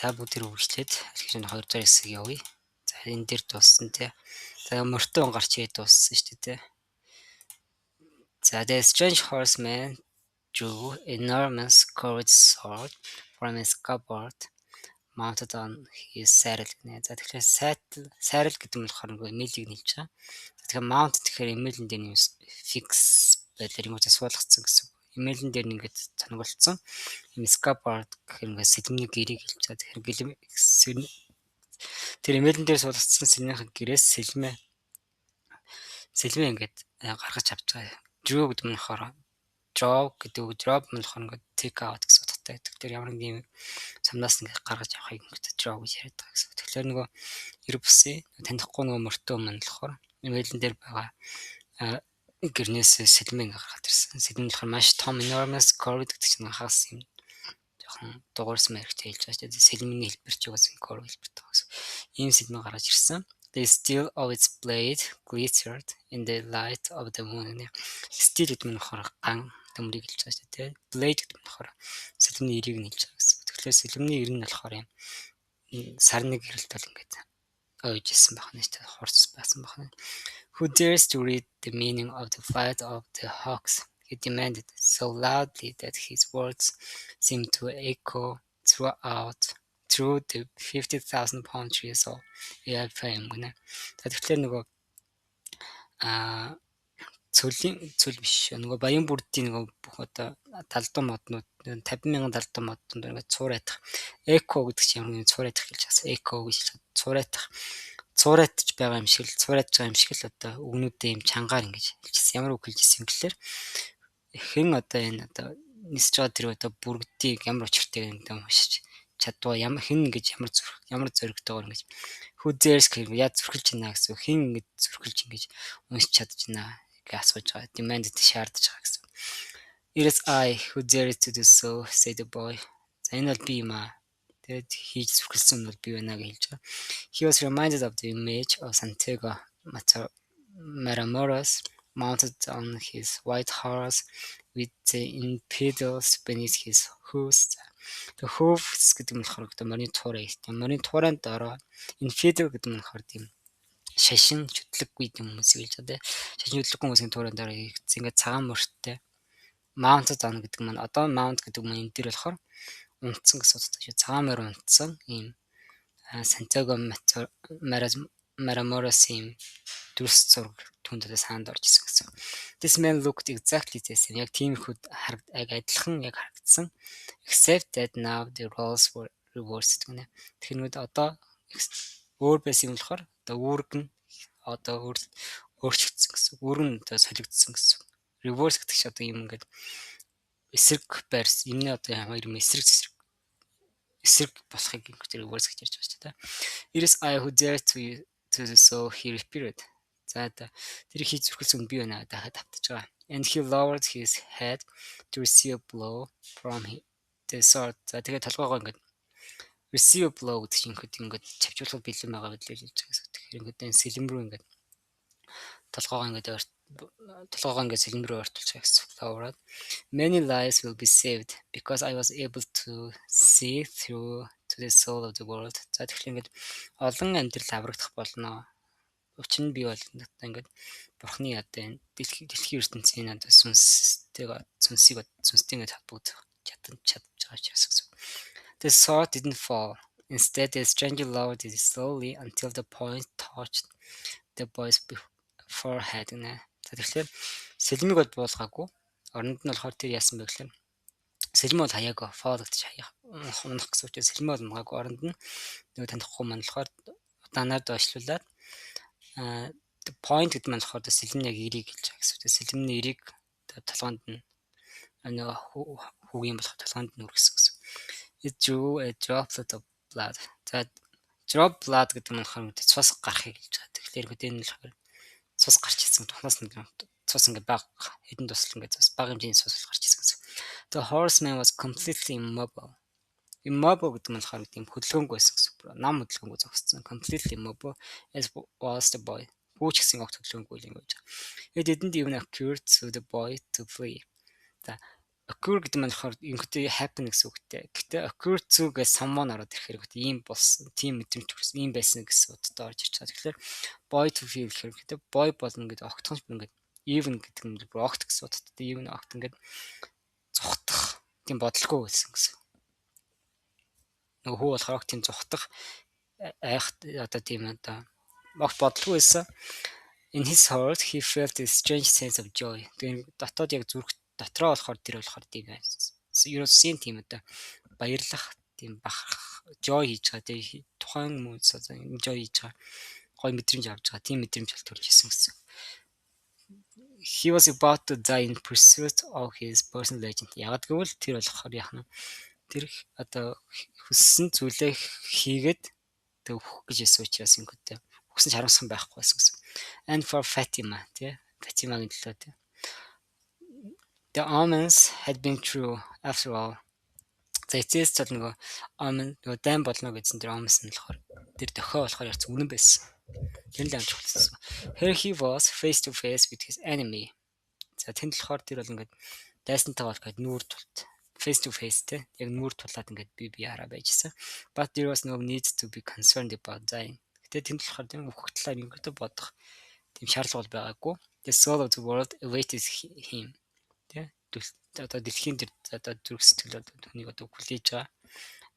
За бүгдээр үргэлжлээд архивч нь 2 дахь хэсэг явъя. За энэ дээр дууссан тий. За мөртөө гарч ирээд дууссан шүү дээ тий. За the strange horseman drew enormous curved sword from his scabbard mounted on his saddle гэнэ. За тэгэхээр saddle гэдэг нь болохоор нөгөө эмээлийг нийлж байгаа. За тэгэхээр mount тэгэхээр эмээлэн дээр нь fix байдлаар юм уу суулгацсан гэсэн. Эмээлэн дээр нь ингээд цонголцсон. Ийм scabbard гэхээр ингээд сэлмний гэрийг хэлж байгаа. Тэгэхээр тэр эмээлэн дээр суулгацсан сэлмийн гэрээс сэлмээ ингээд гаргаж авч байгаа. Drew гэдэг нь болохоор drop нь болохоор ингээд take out гэсэн утгатай. Тэгэхээр ямар нэг юм самнаас ингээд гаргаж авахыг ингээд draw гэж яриад байгаа гэсэн. Тэгэхээр нөгөө эр бусын танихгүй нөгөө мөртөө маань болохоор эмээлэн дээр байгаа гэрнээс сэлмээ ингээд гаргаад ирсэн. Сэлмэн болохоор маш том enormous curved гэдэг чинь хагас юм. Жохон дугуйрсан мэрэгтэй хэлж байгаа шүү дээ. Сэлмэний хэлбэр ч угсаа curve хэлбэртэй байгаа гэсэн. Ийм сэлмээ гаргаж ирсэн. The steel of its blade glittered in the light of the moon. Steel гэдэг нь болохоор ган төмрийг хэлж байгаа шүү дээ. Blade гэдэг нь болохоор сэлмний эрийг нь хэлж байгаа гэсэн. Тэгэхээр сэлмний эр нь болохоор юм сарны гэрэлт бол ингээд ойж исэн байна шүү дээ. Хорц байсан байна. Who dares to read the meaning of the flight of the hawks? He demanded so loudly that his words seemed to echo through the 50,000-pound trees of AFM гэнэ. За тэгэхээр нөгөө цөл биш нөгөө баян бүрдийн нөгөө бүх одоо талдуу моднууд 50,000 талдуу моднууд ингээд цуурайтах эко гэдэг чинь ямар нэг цуурайтах гэж байна. Эко гэж цуурайтж байгаа юм шиг л одоо үгнүүдээ юм чангаар ингэж хэлчихсэн. Ямар үг хэлжсэн юм гэхээр хэн одоо энэ одоо нисэж байгаа тэр одоо бүргдийг ямар учиртай гэдэг юм уншиж чадваа хэн ингэж ямар зөрөгтэйгээр ингэж who dares гэх яа зүрхэлж байна гэсэн хэн ингэж зүрхэлж ингэж уншиж чадж байна гэж асууж байгаа. Demanded шаардж байгаа гэсэн. It is I who dares to do so, said the boy. За энэ бол би юм аа. Тэгэд хийж зүрхэлсэн нь бол би байна гэж хэлж байгаа. He was reminded of the image of Santiago Matamoros mounted on his white horse with the impedals beneath his hooves. The hooves гэдэг нь болохоор морины туурай. Морины туурайнд ороо infidel гэдэг нь болохоор тийм шашин чөтлөггүй хүмүүсийг хэлж байгаа. Шашин чөтлөггүй хүмүүсийн туурайнд ороо ингээд цагаан мөрттэй mounted on гэдэг нь одоо mount гэдэг нь энэ дээр болохоор унтсан гэсэн утгатай шүү. Цагаан морь унтсан ийм Santiago Matamoros ийм дүрс зураг түндэд саанд орж исэн гэсэн. This man looked exactly the same. Яг тиймэрхүү адилхан яг харагдсан. Except that now the roles were reversed гэнэ. Тэгэхээр одоо өөр байсан юм болохоор одоо үүрэг нь одоо өөрчлөгдсөн гэсэн. Үүрэг нь одоо солигдсон гэсэн. Reverse гэдэг чинь одоо юм ингээд эсрэг байрс юмны одоо хоёр юм эсрэг болохыг ингээд reverse гэж ярьж байгаа шүү дээ. It is I who dare to so he repeated. За тэр хийж зүрхэлсэн би байна дахиад тавтаж байгаа. And he lowered his head to receive a blow from the sword. За тэгээд толгоогоо ингээд receive a blow гэдэг чинь ингээд чавчуулах бэлэн байгаа мэтлээ хэлж байгаа гэсэн. Тэгэхээр ингээд энэ сэлэм рүү ингээд толгоогоо ингээд сэлэм рүү ортуулж байгаа гэсэн. Lowered. Many lives will be saved because I was able to see through to the soul of the world. За тэгэхээр ингээд олон амьдрал аврагдах болно. Учир нь би бол ингээд бурхны одоо энэ дэлхийн ертөнцийн одоо сүнстэй ингээд холбогдох чадж байгаа ч гэсэн. The sword didn't fall. Instead, the stranger lowered it slowly until the point touched the boy's forehead. За тэгэхээр сэлмиг бол буулгаагүй. Оронд нь болохоор тэр яасан бэ гэхээр сэлмэг бол хаяагаа fall гэж унах гэсэн үг. Сэлмэг бол магаагүй оронд нь нөгөө танихгүй маань болохоор удаанаар доошлуулад the point гэдэг нь болохоор сэлмний яг эрийг хэлж байгаа гэсэн үг. Сэлмний эрийг толгоонд нь нөгөө хүүгийн болох толгоонд нь үргэсэн гэсэн. It drew a droplet of blood. За drop blood гэдэг нь болохоор цус гарахыг хэлж байгаа. Тэгэхээр энэ нь болохоор цус гарч ирсэн. Тухнаас нь цус ингээд баг хэдэн тусал ингээд цус баг хэмжээний цус гарч ирсэн гэсэн. The horseman was completely immobile. Immobile гэдэг нь болохоор тийм хөдөлгөөнгүй байсан гэсэн. Нам хөдөлгөөнгүй зогссон. Completely immobile as was the boy. Хүүч гэсэн огт хөдөлгөөнгүй юм гэж. It didn't even occur to the boy to flee. За occur гэдэг нь болохоор ингээдээ happen гэсэн үгтэй. Гэхдээ occur to-гээс someone ороод ирэхээр гэдэг ийм болсон, тийм мэдрэмж төрсөн, ийм байсан гэсэн утгатай орж ирж байгаа. Тэгэхээр boy to feel гэхээр гэдэг boy болно гэдэг огтхонч бүр ингээд even гэдэг нь бүр огт гэсэн утгатай. Even огт ингээд зүхтах тийм бодолгүй байсан гэсэн. Нөгөө хүү болохоор огт тийм зүхтах айх одоо тийм одоо огт бодолгүй байсан. In his heart he felt a strange sense of joy. Тэгээд дотоод яг зүрх дотроо болохоор тэр болохоор тийм ерөөсийн тийм одоо баярлах тийм бахарх joy хийж байгаа тийм тухайн хүмүүс одоо joy хийж байгаа гой мэдрэмж авч байгаа тийм мэдрэмж бол төрж исэн гэсэн. He was about to die in pursuit of his personal legend. Яг гэвэл тэр болохоор яах нь тэр одоо хүссэн зүйлээ хийгээд төвөх гэж яасан учраас ингэдэ хүсэж харамсах байхгүй байсан гэсэн. And for Fatima, тий. Фатимагийн төлөө тий. The omens had been true after all. За эцээс бол нөгөө omen нөгөө дайм болно гэсэн тэр omens нь болохоор тэр дохио болохоор ярц үнэн байсан. Тэр л амжих болсон. Here he was face to face with his enemy. За тэнд болохоор тэр бол ингээд дайсантай бол гээд нүүр тулт face to face тий. Яг нүүр тулаад ингээд би хараа байжсэн. But there was no need to be concerned about dying. Гэтэ тэнд болохоор тийм өөхөх талаар ингээд бодох тийм шаардлага байгаагүй. The soul of the world awaited him. Тэ одоо дэлхийн тэр одоо зүрх сэтгэл одоо түүнийг одоо хүлээж байгаа.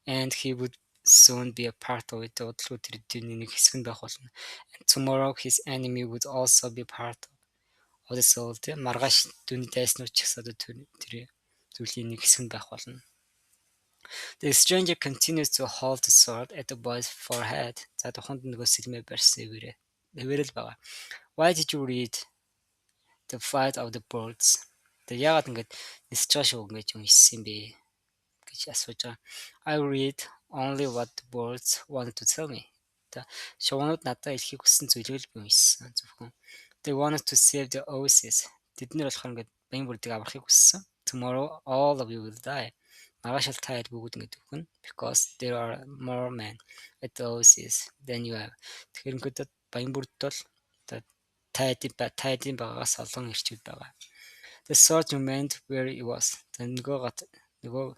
And he would soon be a part of it. Бодлого тэр түүний нэг хэсэг нь байх болно. And tomorrow his enemy would also be part of the soul. Тэ маргааш түүний дайснууд ч гэсэн одоо тэр зүйлийн нэг хэсэг нь байх болно. The stranger continues to hold the sword at the boy's forehead. За тухайд нөгөө сэлмээ барьсан хэвээрэл байгаа. Why did you read The Flight of the Birds? Тэг яагаад ингэж нисэж байгаа шүү ингэж уншсан бэ гэж асууж байгаа. I read only what the birds wanted to tell me. Тэг шувнууд надад хэлхийг хүссэн зүйлийг би уншсан зөвхөн. They wanted to save the oasis. Тэднэр болохоор ингэж баян бүрдийг аврахыг хүссэн. Tomorrow all of you will die. Маргааш та хэд бүгд ингэж өгнө. Because there are more men at the oasis than you have. Тэгэхээр ингэж баян бүрд бол тайдын байгаас олон ирчүүд байгаа. The sword remained where it was. Нөгөө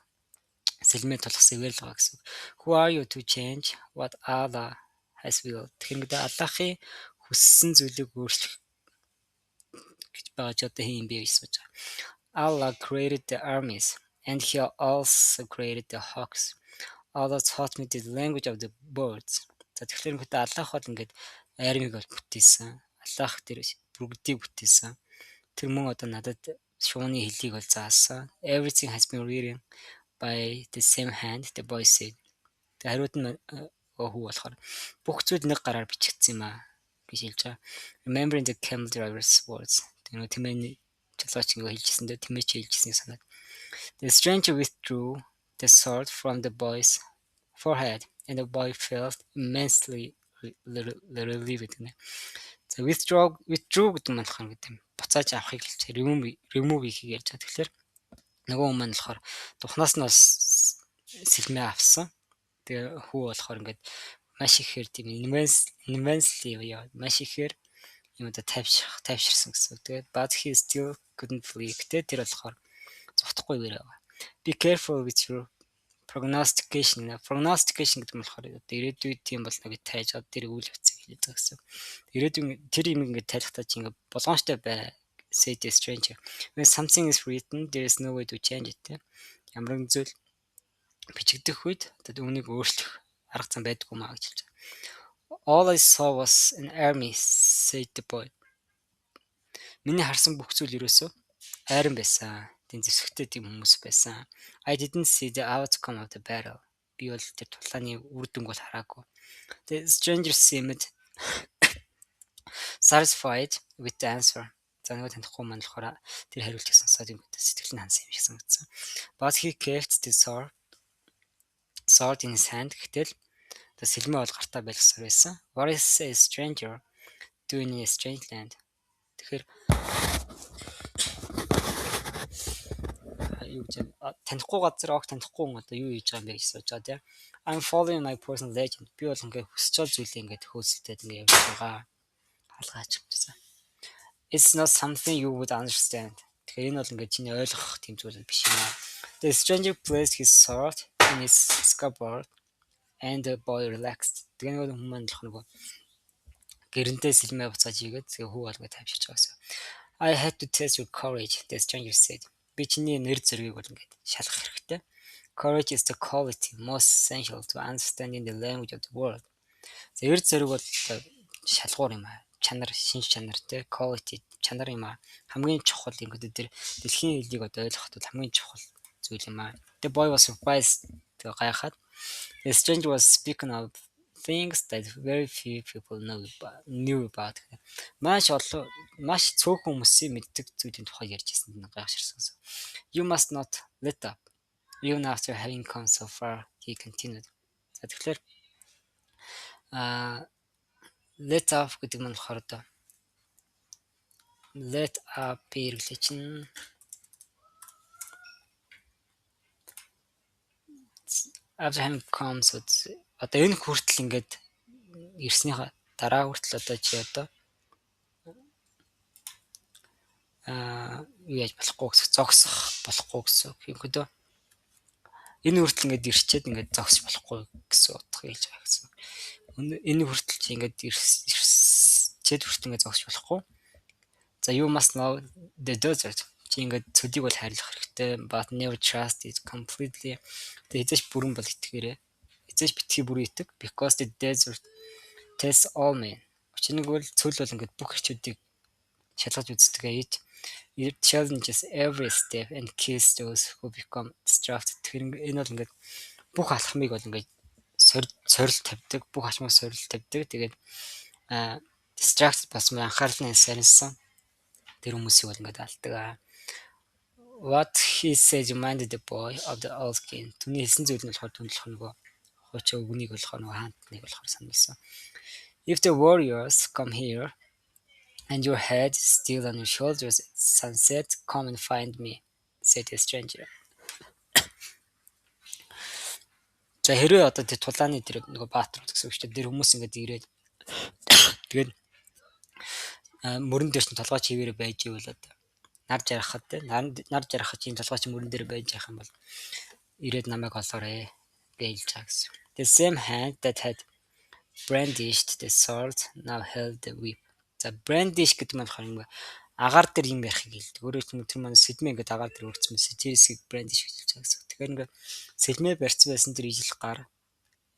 сэлмээ тулгсан ивэл байгаа гэсэн. Who are you to change what Allah has willed? Тэгэхээр ингээд Аллахын хүссэн зүйлийг өөрчлөх гэж байгаа ч одоо хин бэ гэж асууж байгаа. Allah created the armies and he also created the hawks. Allah taught me the language of the birds. За тэгэхээр ингээд Аллах бол ингээд армиг бол бүтээсэн. Аллах тэр бүгдийг бүтээсэн. Тэр мөн одоо надад шууны хэлийг бол заасан. Everything has been written by the same hand, the boy said. Тэг хариуд нь хүү болохоор бүх зүйл нэг гараар бичигдсэн юм аа гэж хэлж байгаа. Remembering the camel driver's words. Тэр нөө тэмээний чалгаач ингээ хэлжсэн дээ тэмээч хэлжсэн санаад. The stranger withdrew the sword from the boy's forehead and the boy felt immensely relieved. За withdraw гэдэг нь болохоор гэдэг юм. Буцааж авахыг хэлж remove хийхийг ярьж байгаа. Тэгэхээр нөгөө хүн маань болохоор тухнаас нь бас сэлмээ авсан. Тэгээ хүү болохоор ингээд маш ихээр тийм immensely маш ихээр юм да тайвширсан гэсэн. Тэгээд but he still couldn't flee. Гэтэ тэр болохоор зогтохгүй байгаа. Be careful with your prognostication. Prognostication гэдэг нь болохоор ирээдүйд тийм болно гэж тайж аваад тэр үйл явцыг хэлж байгаа гэсэн. Ирээдүйн тэр юм ингээд тайлхтаа чи ингээд болгоомжтой бай. Said the stranger. When something is written, there is no way to change it. Ямар нэгэн зүйл бичигдэх үед tad үүнийг өөрчлөх арга зам байдаггүй маа гэж хэлж байгаа. All I saw was an army, said the boy. Миний харсан бүх зүйл ерөөсөө айран байсан. Тийм зэвсэгтэй тийм хүмүүс байсан. I didn't see the outcome of the battle. Би бол тэр тулааны үр дүнг бол хараагүй. The stranger seemed satisfied with the answer. За нөгөө танихгүй маань болохоор тэр хариултыг сонсоод юм гэдэг сэтгэл нь хансан юм шиг санагдсан. But he kept the sword in his hand. Гэтэл the сэлмээ бол гартаа байлгасаар байсан. What is a stranger doing in a strange land? Тэгэхээр юу гэж танихгүй газар огт танихгүй хүн одоо юу хийж байгаа юм бэ гэж сууж байгаа тийм. I'm following my personal legend. Би бол ингээд хүсэж байгаа зүйлээ ингээд хөөцөлтөд ингээд явж байгаа. Халгаач гэсэн. It's not something you would understand. Тэгэхээр энэ бол ингээд чиний ойлгох тийм зүйл биш юм аа. The stranger placed his sword in his scabbard and the boy relaxed. Тэгээ нэг хүмүүс болох нэг гэрэнтэй сэлмээ буцааж игээд тэгээ хүү болгоо тавьчихж байгаа гэсэн. I had to test your courage, the stranger said. Би чиний нэр зэргийг бол ингээд шалгах хэрэгтэй. Courage is the quality most essential to understanding the language of the world. Нэр зэрэг бол шалгуур юм аа. Чанар, шинж чанартай quality чанар юм аа. Хамгийн чухал ингээд тэр дэлхийн хэлийг одоо ойлгоход хамгийн чухал зүйл юм аа. The boy was surprised. Тэгээ гайхаад. The stranger was speaking of things that very few people knew about. Маш цөөхөн хүмүүсийн мэддэг зүйлийн тухай ярьж ирсэн нь гайхширсан. You must not let up. Even after having come so far, he continued. За тэгэхээр let up гэдэг нь болохоор одоо let up хэрэглээ чинь after having come so одоо энэ хүртэл ингээд ирснийхаа дараа хүртэл одоо чи одоо юу яаж болохгүй гэсэн зогсох болохгүй гэсэн. Тэгэхдээ энэ хүртэл ингээд ирчээд ингээд зогсож болохгүй гэсэн утга хэлж байгаа гэсэн. Энэ хүртэл чи ингээд ирчээд хүртэл ингээд зогсож болохгүй. За you must know the desert. Чи ингээд цөлийг бол хайрлах хэрэгтэй. But never trust it completely. Тэгээ эзэж бүрэн бол итгээрэй. Эзэж битгий бүрэн итэг. Because the desert tests all men. Учир нь бол цөл бол ингээд бүх хэрчүүдийг шалгаж үздэг. It challenges every step and kills those who become distracted. Тэгэхээр энэ бол ингээд бүх алхмыг бол ингээд сорилт тавьдаг. Бүх алхмыг сорилт тавьдаг. Тэгээд distracted бас анхаарлаа сарнсан тэр хүмүүсийг бол ингээд алдаг. What he said reminded the boy of the old king. Түүний хэлсэн зүйл нь болохоор түнлэх нөгөө хуучин үгнийг болохоор нөгөө хаантныг болохоор сануулсан. If the warriors come here and your head is still on your shoulders at sunset, come and find me, said the stranger. За хэрвээ одоо тэр тулааны тэр нөгөө баатар гэсэн үг шүү дээ. Тэр хүмүүс ингээд ирээд тэгээд мөрөн дээр чинь толгой чивээрээ байж ивэл одоо нар жаргахад чинь толгой чинь мөрөн дээр байж явах юм бол ирээд намайг олоорой гэж хэлж байгаа гэсэн. The same hand that had brandished the sword now held the whip. За brandish гэдэг нь болохоор юм агаар дээр юм ярихыг хэлдэг. Өөрөөр хэлбэл тэр маань сэлмээ ингээд агаар дээр өргөцсөн байсан. Тэрсийг brandish гэж хэлж байгаа гэсэн. Тэгэхээр ингээд сэлмээ барьсан байсан тэр ижил гар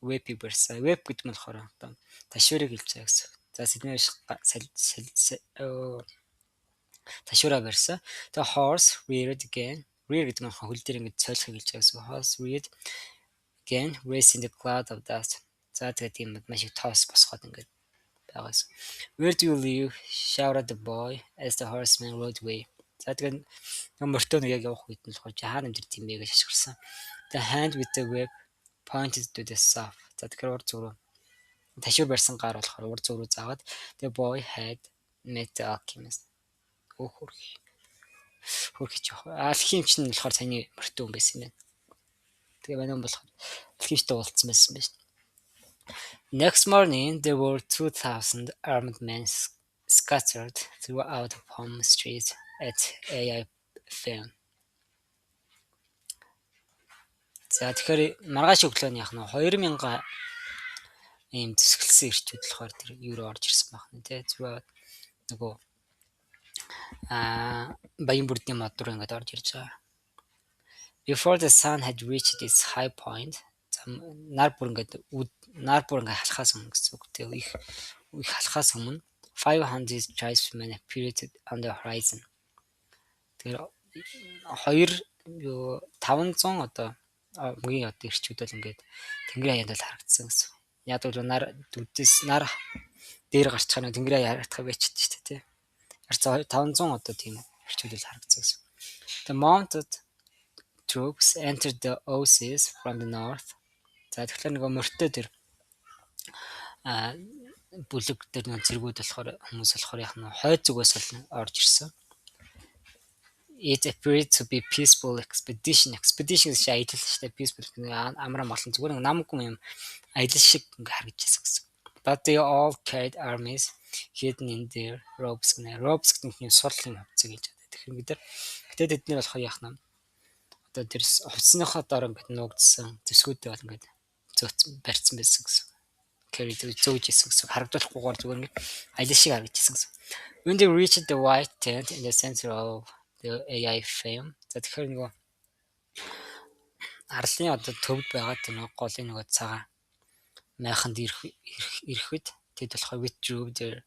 whip-ийг барьсан. Whip гэдэг нь болохоор одоо ташуурыг хэлж байгаа гэсэн. За сэлмээ ташуураа барьсан. The horse reared again. Rear гэдэг нь хөл дээр ингээд цойлохыг хэлж байгаа гэсэн. Horse reared again racing the cloud of dust. За тэгээд тийм маш их тоос босгоод ингээд байгаас. Where do you live? Shouted the boy as the horseman rode away. За тэгээд мөртөө нэг яг явах үед нь болохоор хаана нэмэр тийм бэ гэж шашгирсан. The hand with the whip pointed to the south. За тэгэхээр урд зүг рүү ташуур барьсан гар болохоор урд зүг рүү заагаад the boy had met the alchemist. Хөрхи жоох. Алхимч нь болохоор саяны мөртөө хүн байсан юм байна. Тэгээ манай хүн болохоор алхимчтай уулзсан байсан байна. Next morning, there were 2,000 armed men scattered throughout the home streets at Ai Fair. За тэгэхээр маргааш өглөөнийх нь 2000 ийм төсгөлсөн ирчүүд болохоор тэр юу руу орж ирсэн байна тий. Зүгээр нөгөө баян бүрдийн мод руу ингээд орж ирж байгаа. Before the sun had reached its high point, нар бүр ингээд халахаас өмнө гэсэн үг. Тэгээ их халахаас өмнө 500 tribesmen appeared on the horizon. Тэгэхээр 500 одоо мгийн одоо ирчүүд бол ингээд тэнгэрийн хаяанд бол харагдсан гэсэн. Яг л нар дээр гарч байгаа нь тэнгэрийн хаяанд харагдах байчихдээ шүү дээ тий. 500 одоо тийм ирчүүд бол харагдсан гэсэн. The mounted troops entered the oasis from the north. За тэгэхээр нөгөө мөртөө тэр бүлэг дээр нөгөө зэргүүд болохоор хүмүүс болохоор яг нь хойд зүгээс бол орж ирсэн. It appeared to be peaceful expedition. Expedition гэж аялал шүү дээ. Peaceful гэдэг амраа молон зүгээр намгүй юм аялал шиг ингээ харагдчихсан гэсэн. But they all carried armies hidden in their robes. Robes гэдэг нь сул юм хавцаг гэж байна. Тэгэхээр бид нар Гэтэ тэдний болохоор яах нь одоо тэр хувцсныхоо доор ингээд нуугдсан зэвсгүүдээ бол ингээд зөөцсөн барьсан байсан гэсэн. Carry зөөж исэн гэсэн. Харагдуулахгүйгээр зүгээр ингээд аялал шиг харагдчихсан гэсэн. When they reached the white tent in the center of the AI frame. За тэгэхээр нөгөө арлын одоо төвд байгаа тэр нөгөө голын нөгөө цагаан майханд ирэхэд тэд болохоор withdrew their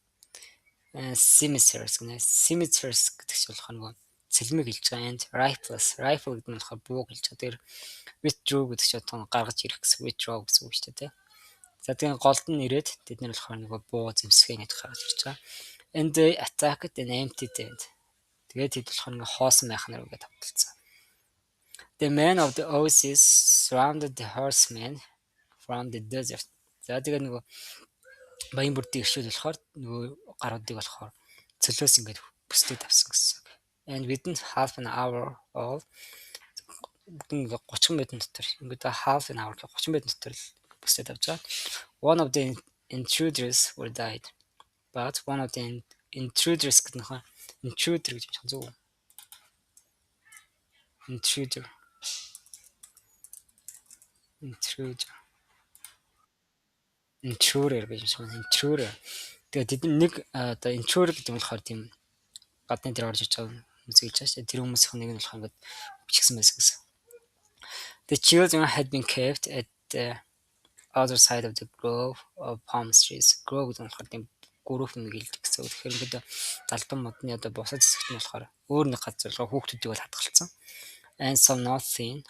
scimitars гэнэ. Scimitars гэдэг чинь болохоор нөгөө цэлмэг хэлж байгаа. And rifle гэдэг нь болохоор бууг хэлж байгаа. Тэр withdrew гэдэг чинь одоо гаргаж ирэх гэсэн withdraw гэсэн үг шүү дээ. За тэгээд голд нь ирээд тэд нар болохоор нөгөө буу зэмсгээ нэг гаргаж ирж байгаа. And they attacked an empty tent. Тэгээд тэд болохоор ингээ хоосон майхан руу ингээд тавталцсан. The men of the Oasis surrounded the horsemen from the desert. За тэгээд нөгөө баян бүрдийн гişүүд болохоор нөгөө гаруудыг болохоор цөлөөс ингээд бүсдээ тавсан гэсэн. And within half an hour of 30 минут дотор ингээд half an hour 30 минут дотор бүсдээ тавьж байгаа. One of the intruders were died. But one of the intruders гэдэг нь intruder гэж байна зүг. Intruder. Intruder гэж байна. Intruder. Тэгээд тэд нэг одоо intruder гэдэг нь болохоор тийм гадны дээр орж иж байгаа хүмүүс гэж байна. Тэр хүмүүсийн нэг нь болохоор ингээд бичсэн байсан гэсэн. The children had been kept at the other side of the grove of palm trees. Grove гэдэг нь болохоор тийм гүрүүх нэг хэлдэг гэсэн. Тэгэхээр ингээд далбан модны одоо бусад хэсэгт нь болохоор өөр нэг газар хүүхдүүдийг бол хадгалсан. And some nothing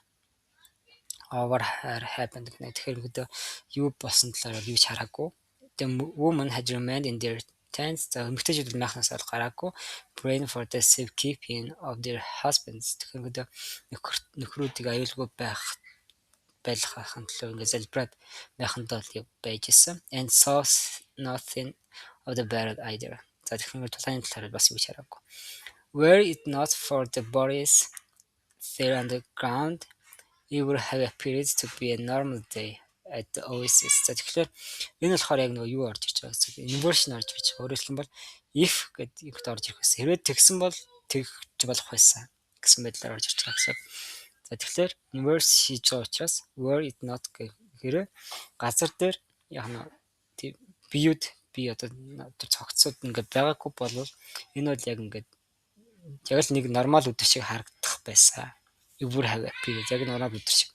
over happened. Тэгэхээр ингээд юу болсон талаар юу ч хараагүй. The woman had remained in their tents. За эмэгтэйчүүд майхнаас бол гараагүй. Praying for the safekeeping of their husbands. Тэгэхээр ингээд нөхрүүдийг аюулгүй байлгахын төлөө ингээд залбираад майхандаа байж исэн. And saw nothing of the battle either. За тэгэхээр тулааны талаар бас юу ч хараагүй. Were it not for the bodies there on the ground, it would have appeared to be a normal day at the Oasis. За тэгэхээр энэ болохоор яг нөгөө юу орж ирж байгаа гэсэн. Inversion орж ирж байгаа. Өөрөөр хэлбэл if гэдэг юмд орж ирэх гэсэн. Хэрвээ тэгсэн бол тэгж болох байсан гэсэн байдлаар орж ирж байгаа гэсэн. За тэгэхээр inverse хийж байгаа учраас were it not гэхээр газар дээр яг нь тийм биеуд би одоо цогцсод ингээд байгаагүй бол энэ бол яг ингээд яг л нэг нормал өдөр шиг харагдах байсан. You would have appeared. Яг нормал өдөр шиг.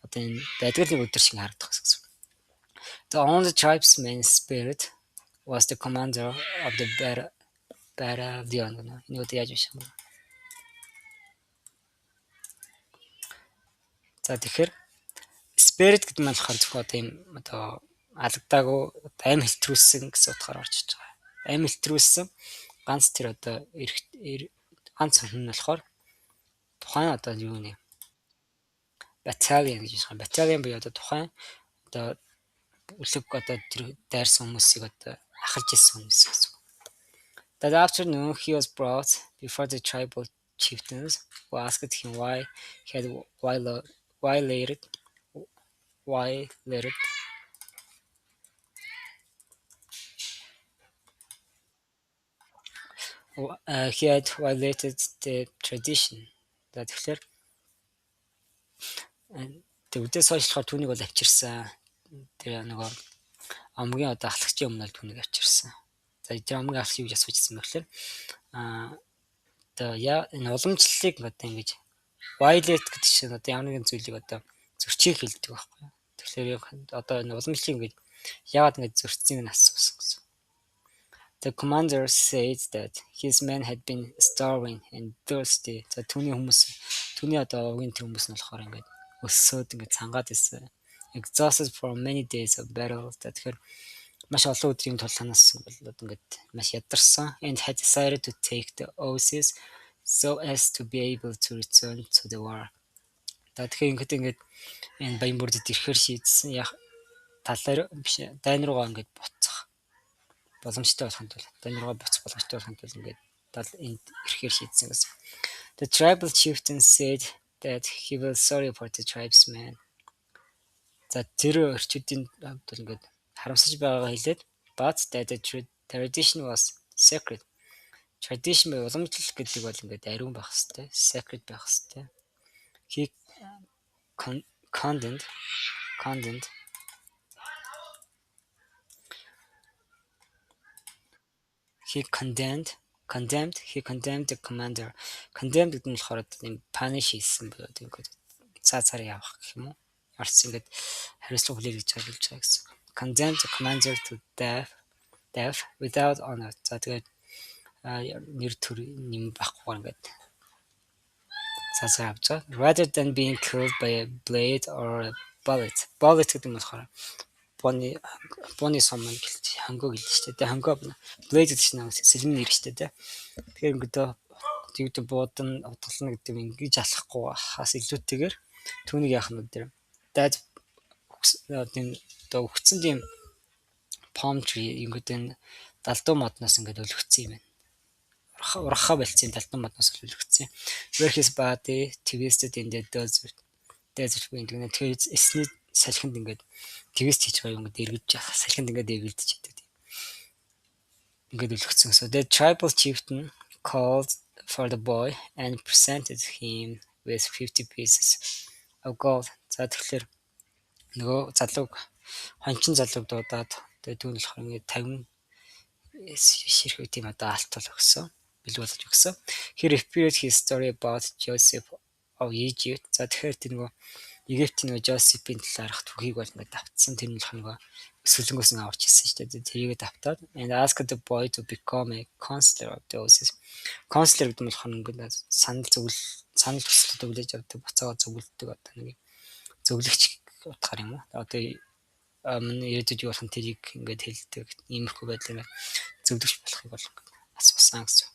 Одоо энэ байдаг нэг өдөр шиг харагдах гэсэн. The only tribesman spirit was the commander of the battalion. Энэ одоо яаж биш юм бэ? За тэгэхээр spirit гэдэг нь болохоор зөвхөн одоо юм одоо алагдаагүй амь хэлтрүүлсэн гэсэн утгаар орж иж байгаа. Амь хэлтрүүлсэн ганц тэр одоо ганц хүн нь болохоор тухайн одоо юу нэ battalion гэж байна. Battalion буюу одоо тухайн одоо үлэг одоо тэр дайрсан хүмүүсийг одоо ахалж ирсэн хүмүүс гэсэн. That afternoon he was brought before the tribal chieftains who asked him why he had violated the tradition. За тэгэхээр тэгвдээс хойшлохоор түүнийг бол авчирсан. Тэр нөгөө амгийн одоо ахлагчийн өмнө түүнийг авчирсан. За тэр амгийн ахлагч юу гэж асуужсэн бэ гэхээр одоо энэ уламжлалыг одоо ингэж violate гэдэг чинь одоо ямар нэгэн зүйлийг одоо зөрчийг хэлдэг байхгүй. Тэгэхээр одоо энэ уламжлалыг ингэж яагаад ингэж зөрчснийг нь асуусан гэсэн. The commander said that his men had been starving and thirsty. За түүний одоо угийн тэр хүмүүс нь болохоор ингээд өссөөд ингээд цангаад ирсэн. Exhausted for many days of battle. Тэгэхээр маш олон өдрийн тулаанаас бол ингээд маш ядарсан. And had decided to take the Oasis so as to be able to return to the war. Тэгэхээр ингээд энэ баян бүрдэд ирэхээр шийдсэн. Яг талаар биш дайн руугаа ингээд буцах боломжтой болохын тулд дайн руугаа буцах боломжтой болохын тулд ингээд энд ирэхээр шийдсэн гэсэн. The tribal chieftain said that he was sorry for the tribesmen. За тэр орчуудын хувьд бол ингээд харамсаж байгаагаа хэлээд but that the tradition was sacred. Tradition буюу уламжлал гэдэг бол ингээд ариун байх хэвээр, sacred байх хэвээр. He condemned the commander. Condemned гэдэг нь болохоор юм punish хийсэн буюу ингээд цаацаар явах гэх юм уу? Арц ингээд хариуцлага хүлээх гэж ажиллаж байгаа гэсэн. Condemned the commander to death without honor. За тэгээд нэр төр юм байхгүй ингээд цаасаар авч байгаа. Rather than being killed by a blade or a bullet. Bullet гэдэг нь болохоор бооны сум гэлж хангог гэлж штэ. Тэгээ хангог blade гэдэг чинь сэлмэн нэр штэ тэ. Тэгэхээр ингээд буудан утгална гэдэг нь ингэж алахгүй хаас илүүтэйгээр түүнийг яах нь вэ? Дайд тийм өгцөн тийм palm tree ингээд энэ далдуу модноос ингээд өлгцсөн юм байна. Урахаа болцсон далдуу модноос өлгцсөн. Where his body twisted in the desert wind. Тэгэхээр эсний салхинд ингээд твист хийж байгаа юм ингээд эргэж салхинд ингээд эргэлдэж идэв. Ингээд өлгцсөн. So the tribal chieftain called for the boy and presented him with 50 pieces of gold. За тэгэхээр нөгөө залууг хончин залууг дуудаад тэгээ түүн болохоор ингээд 50 ширхэг тийм алт бол өгсөн. Бэлэг болж өгсөн. He repeated his story about Joseph of Egypt. За тэгэхээр тэр нөгөө Египтийн нөгөө Жозефийн талаарх түүхийг бол ингээд давтсан. Тэр нь болох нөгөө өсвөлөнгөөс нь аварч ирсэн шүү дээ. Тэрийг давтаад and asked the boy to become a counselor of the Oasis. Counselor гэдэг нь болохоор ингээд санал хүсэлтүүд үлээж авдаг, буцаага зөвлөдөг одоо нэг зөвлөгч утгаар юм уу. Одоо ирээдүйд юу болох нь тэрийг ингээд хэлдэг. Иймэрхүү байдлаар зөвлөгч болохыг бол асуусан гэсэн.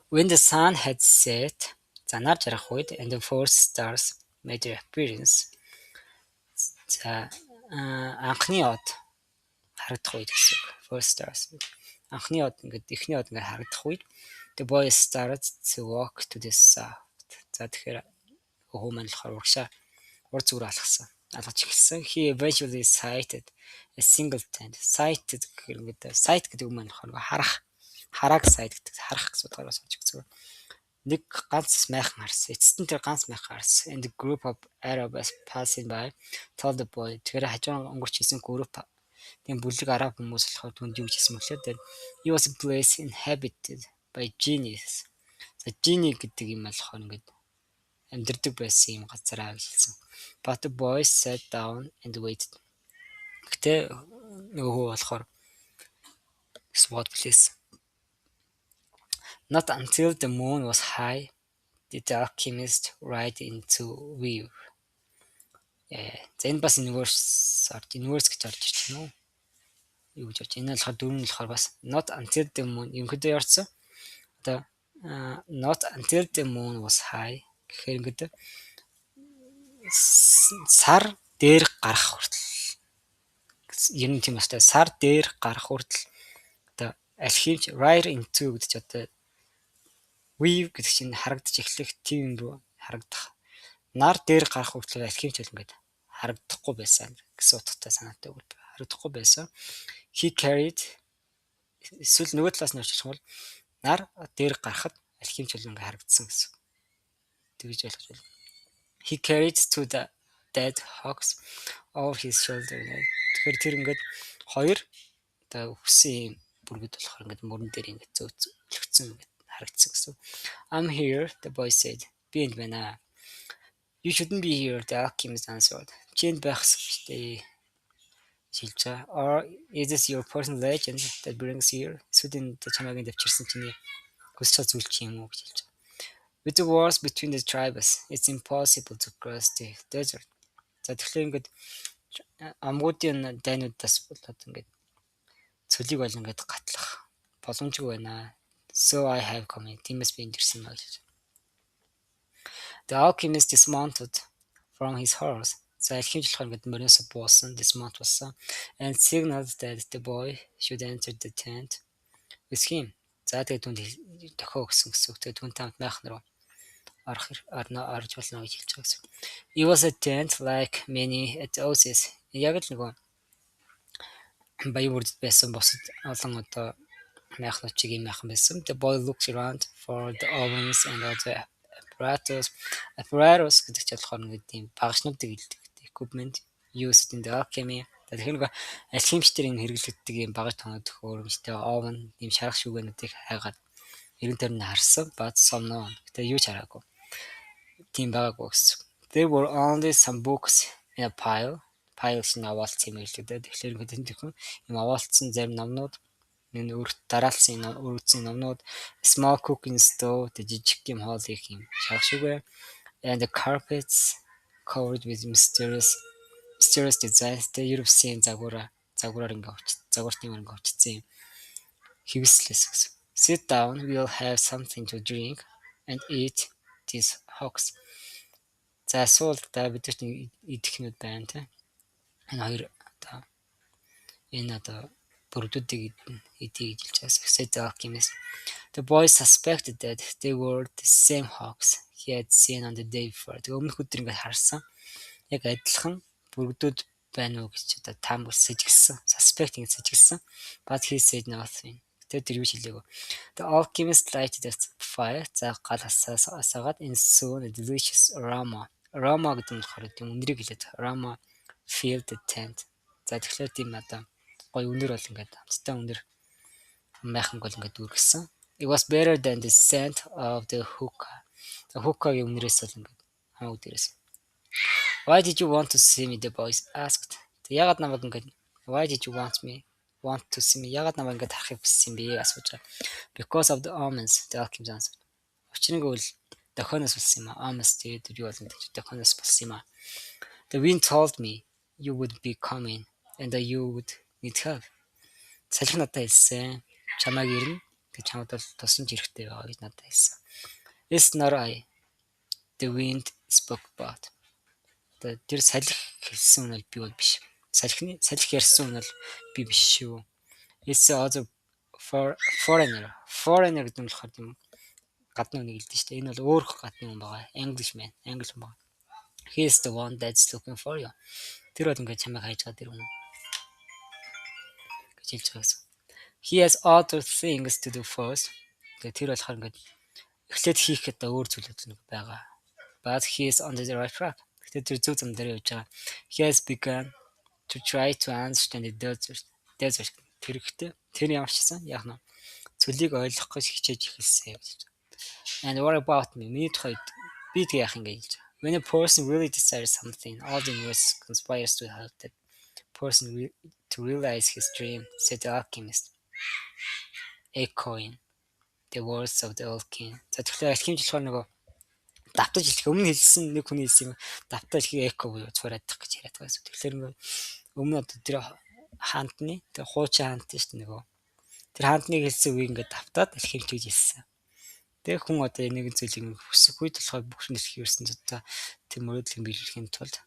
When the sun had set, за нар жаргах үед and the first stars made their appearance. За анхны од харагдах үед гэсэн. First stars. Анхны од ингээд эхний од ингээд харагдах үед the boy started to walk to the south. За тэгэхээр хөө маань болохоор урагшаа урд зүгрээ алгаж эхэлсэн. He eventually sighted a single tent. Sighted гэх ингээд sight гэдэг үг маань болохоор харааг sight гэдэг харах гэсэн утгаараас болж байгаа. Нэг ганц майхан харсан. Эцэст нь тэр ганц майхан харсан. And the group of Arabs passing by told the boy. Тэгэхээр хажуу өнгөрч исэн групп тийм бүлэг араб хүмүүс болохоор түнд юу гэсэн мэтлээ. Then he was a place inhabited by genies. За genie гэдэг юм болохоор ингээд амьдэрдэг байсан юм газараа хэлсэн. But the boy sat down and waited. Гэтэ нөгөө болохоор small place. Not until the moon was high did the alchemist ride into weave. За энэ бас universe гэж орж ирж байна уу? Юу гэж орж. Энэ болохоор дөрөв нь болохоор бас not until the moon ерөнхийдөө ярьсан. Одоо not until the moon was high гэхээр ингээд сар дээр гарах хүртэл ер нь тийм бастай сар дээр гарах хүртэл одоо алхимч ride into гэдэг чинь одоо weave гэдэг чинь харагдаж эхлэх тийм рүү харагдах. Нар дээр гарах хүртэл алхимч бол ингээд харагдахгүй байсан гэсэн утгатай санаатай үг харагдахгүй байсан. He carried эсвэл нөгөө талаас нь орчих юм бол нар дээр гарахад алхимч бол ингээд харагдсан гэсэн. Тэгж ойлгож байна. He carried to the dead hogs over his shoulder. Тэгэхээр тэр ингээд хоёр одоо өгсөн бүргэд болохоор ингээд мөрөн дээр ингээд зөөлөгцсөн ингээд харагдсан гэсэн. I'm here, the boy said. Би энд байна. You shouldn't be here, the alchemist answered. Чи энд байх хэрэгтэй. Шилж байгаа. Or is this your personal legend that brings here? Эсвэл энэ чамайг дэвчирсэн чиний хүсч зүйл чи юм уу гэж хэлж байгаа. With the wars between the tribes, it's impossible to cross the desert. За тэгэхээр ингээд амгуудын дайнуудаас болоод ингээд цөлийг бол ингээд гатлах боломжгүй байна. So I have come in. Тиймээс би энд ирсэн байна гэж. The alchemist dismounted from his horse. За алхимч болохоор ингээд мөрөөсө буусан, dismount болсон and signaled that the boy should enter the tent with him. За тэгээд түнд дохио өгсөн гэсэн үг. Тэгээд түн тамт майхан руу орж болно гэж хэлж байгаа гэсэн. It was a tent like many at Oasis. Яг л нөгөө баян бүрдэд байсан босод олон одоо Майхнуучиг юм яхан байсан. The boy looks around for the ovens and other apparatus гэдэг ч болохоор нэг тийм багшнуудыг илдэг equipment used in the alchemy. Тэгэхээр нэг алхимичдэр юм хэрэглэгддэг юм багаж тоноод хөрөмжтэй oven, ийм шарах шүгээнүүдийг хайгаад эрен тойрны харсан. But some no one. Гэтэ юу ч хараагүй. Тийм байгаагүй гэсэн. There were only some books in a pile. Pile шин аваалцсан юм хэлдэг. Тэгэхээр ингээд энэ юм аваалцсан зарим номнууд энэ дараалсан өргөцсөн номнууд small cooking stove the жижиг юм хоол их юм шарах шүгэ and the carpets covered with mysterious designs the European загвараар ингээд загварт юм ингээд очсон юм хэвслээс гэсэн. Sit down, we'll have something to drink and eat these hogs. За суул та бид ч идэх юмуд байна те. Энэ хоёр одоо энэ одоо бүрдүүдийг идэх гэж хэлж байгаа. Said the alchemist. The boy suspected that they were the same hogs he had seen on the day before. Тэгээ өмнөх өдөр ингээд харсан. Яг адилхан бүрдүүд байна уу гэж одоо таамаг сэжгэлсэн. Suspecting сэжгэлсэн. But he said nothing. Тэр юу ч хэлээгүй. The alchemist lighted a fire. За гал асаагаад and soon a delicious aroma. Aroma гэдэг нь болохоор тийм үнэрийг хэлээд aroma filled the tent. За тэгэхээр тийм одоо гоё үнэр бол ингээд хамттай үнэр майханг бол ингээд үргэлсэн. It was better than the scent of the hookah. The hookah-гийн үнэрээс бол ингээд хамаагүй дээрээс. Why did you want to see me? The boys asked. Ягаад намайг ингээд Why did you want to see me? Ягаад намайг ингээд харахыг хүссэн бэ? Асууж байгаа. Because of the omens. The alchemist answered. Учир нь бол дохоноос болсон юм аа. Omens тэгээд юу болно гэж дохоноос болсон юм аа. The wind told me you would be coming and that you would need help. Салхи надад хэлсэн. Чамайг ирнэ. Тэг чамд бол тусламж хэрэгтэй байгаа гэж надад хэлсэн. It's not I. The wind spoke about. Тэр салхи хэлсэн нь би бол биш. Салхи ярьсан нь бол би биш шүү. It's the other foreigner. Foreigner гэдэг нь болохоор тийм гадны хүн хэлдэг шүү дээ. Энэ бол өөр гадны хүн байгаа. Englishman. Англи хүн байгаа. He is the one that's looking for you. Тэр бол ингээд чамайг хайж байгаа тэр хүн. гэж хэлж байгаа гэсэн. He has other things to do first. Тэр болохоор ингээд эхлээд хийх гэдэг өөр зүйлүүд нэг байгаа. But he is on the right track. Гэтэ тэр зөв зам дээр явж байгаа. He has begun to try to understand the desert. Тэр ихтэй тэр ямар ч гэсэн яг нь цөлийг ойлгох гэж хичээж эхэлсэн юм гэж. And what about me? Миний тухайд би тэг яах юм гэж хэлж байгаа. When a person really desires something, all the universe conspires to help that person to realize his dream, said the alchemist, echoing the words of the old king. За тэгэхээр алхимч болохоор нөгөө давтаж хэлэх өмнө хэлсэн нэг хүний хэлсэн юм давтаж хэлэх эко буюу цуурайдах гэж яриад байгаа. Тэгэхээр өмнө одоо тэр хаантны тэр хуучин хаант шүү дээ нөгөө тэр хаантныг хэлсэн үеийг ингээд давтаад алхимч гэж хэлсэн. Тэгээ хүн одоо нэгэн зүйлийг хүсэх үед болохоор бүх нэрх ерсэн одоо тэр мөрөдлөгийн биелүүлэхийн тулд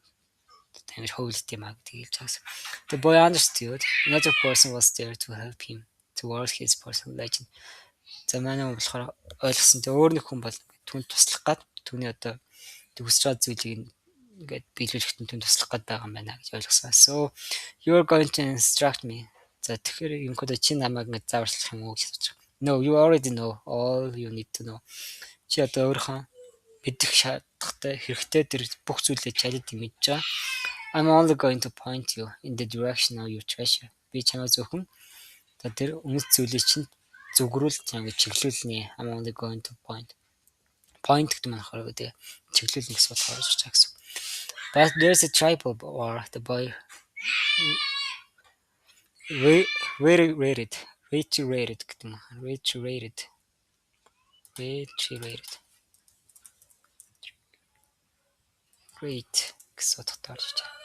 тамир хөвлөлт юм аа гэж хэлж байгаа. The boy understood. Another person was there to help him towards his personal legend. За манай болохоор ойлгосон. Тэгээ өөр нэг хүн бол түн туслах гад түүний одоо хүсэж байгаа зүйлийг ингээд биелүүлэхэд түн туслах гад байгаа юм байна гэж ойлгосон. So you're going to instruct me. За тэгэхээр юм кодо чи намайг ингээд зааварчлах юм уу гэж асууж байгаа. No, you already know all you need to know. Чи одоо өөрийнхөө мэдэх шаардлагатай хэрэгтэй тэр бүх зүйлээ чалид мэдж байгаа. I'm only going to point you in the direction of your treasure. Би чамаа зөвхөн тэр үнэт зүйлийг чинь зүгрүүл чамд чиглүүлнэ. I'm only going to point. Point гэдэг нь болохоор гэдэг чиглүүлнэ гэсэн утгаар гарч байгаа гэсэн. But there's a trouble or the boy reiterated гэдэг нь reiterated great гэсэн утгаар гарч байгаа.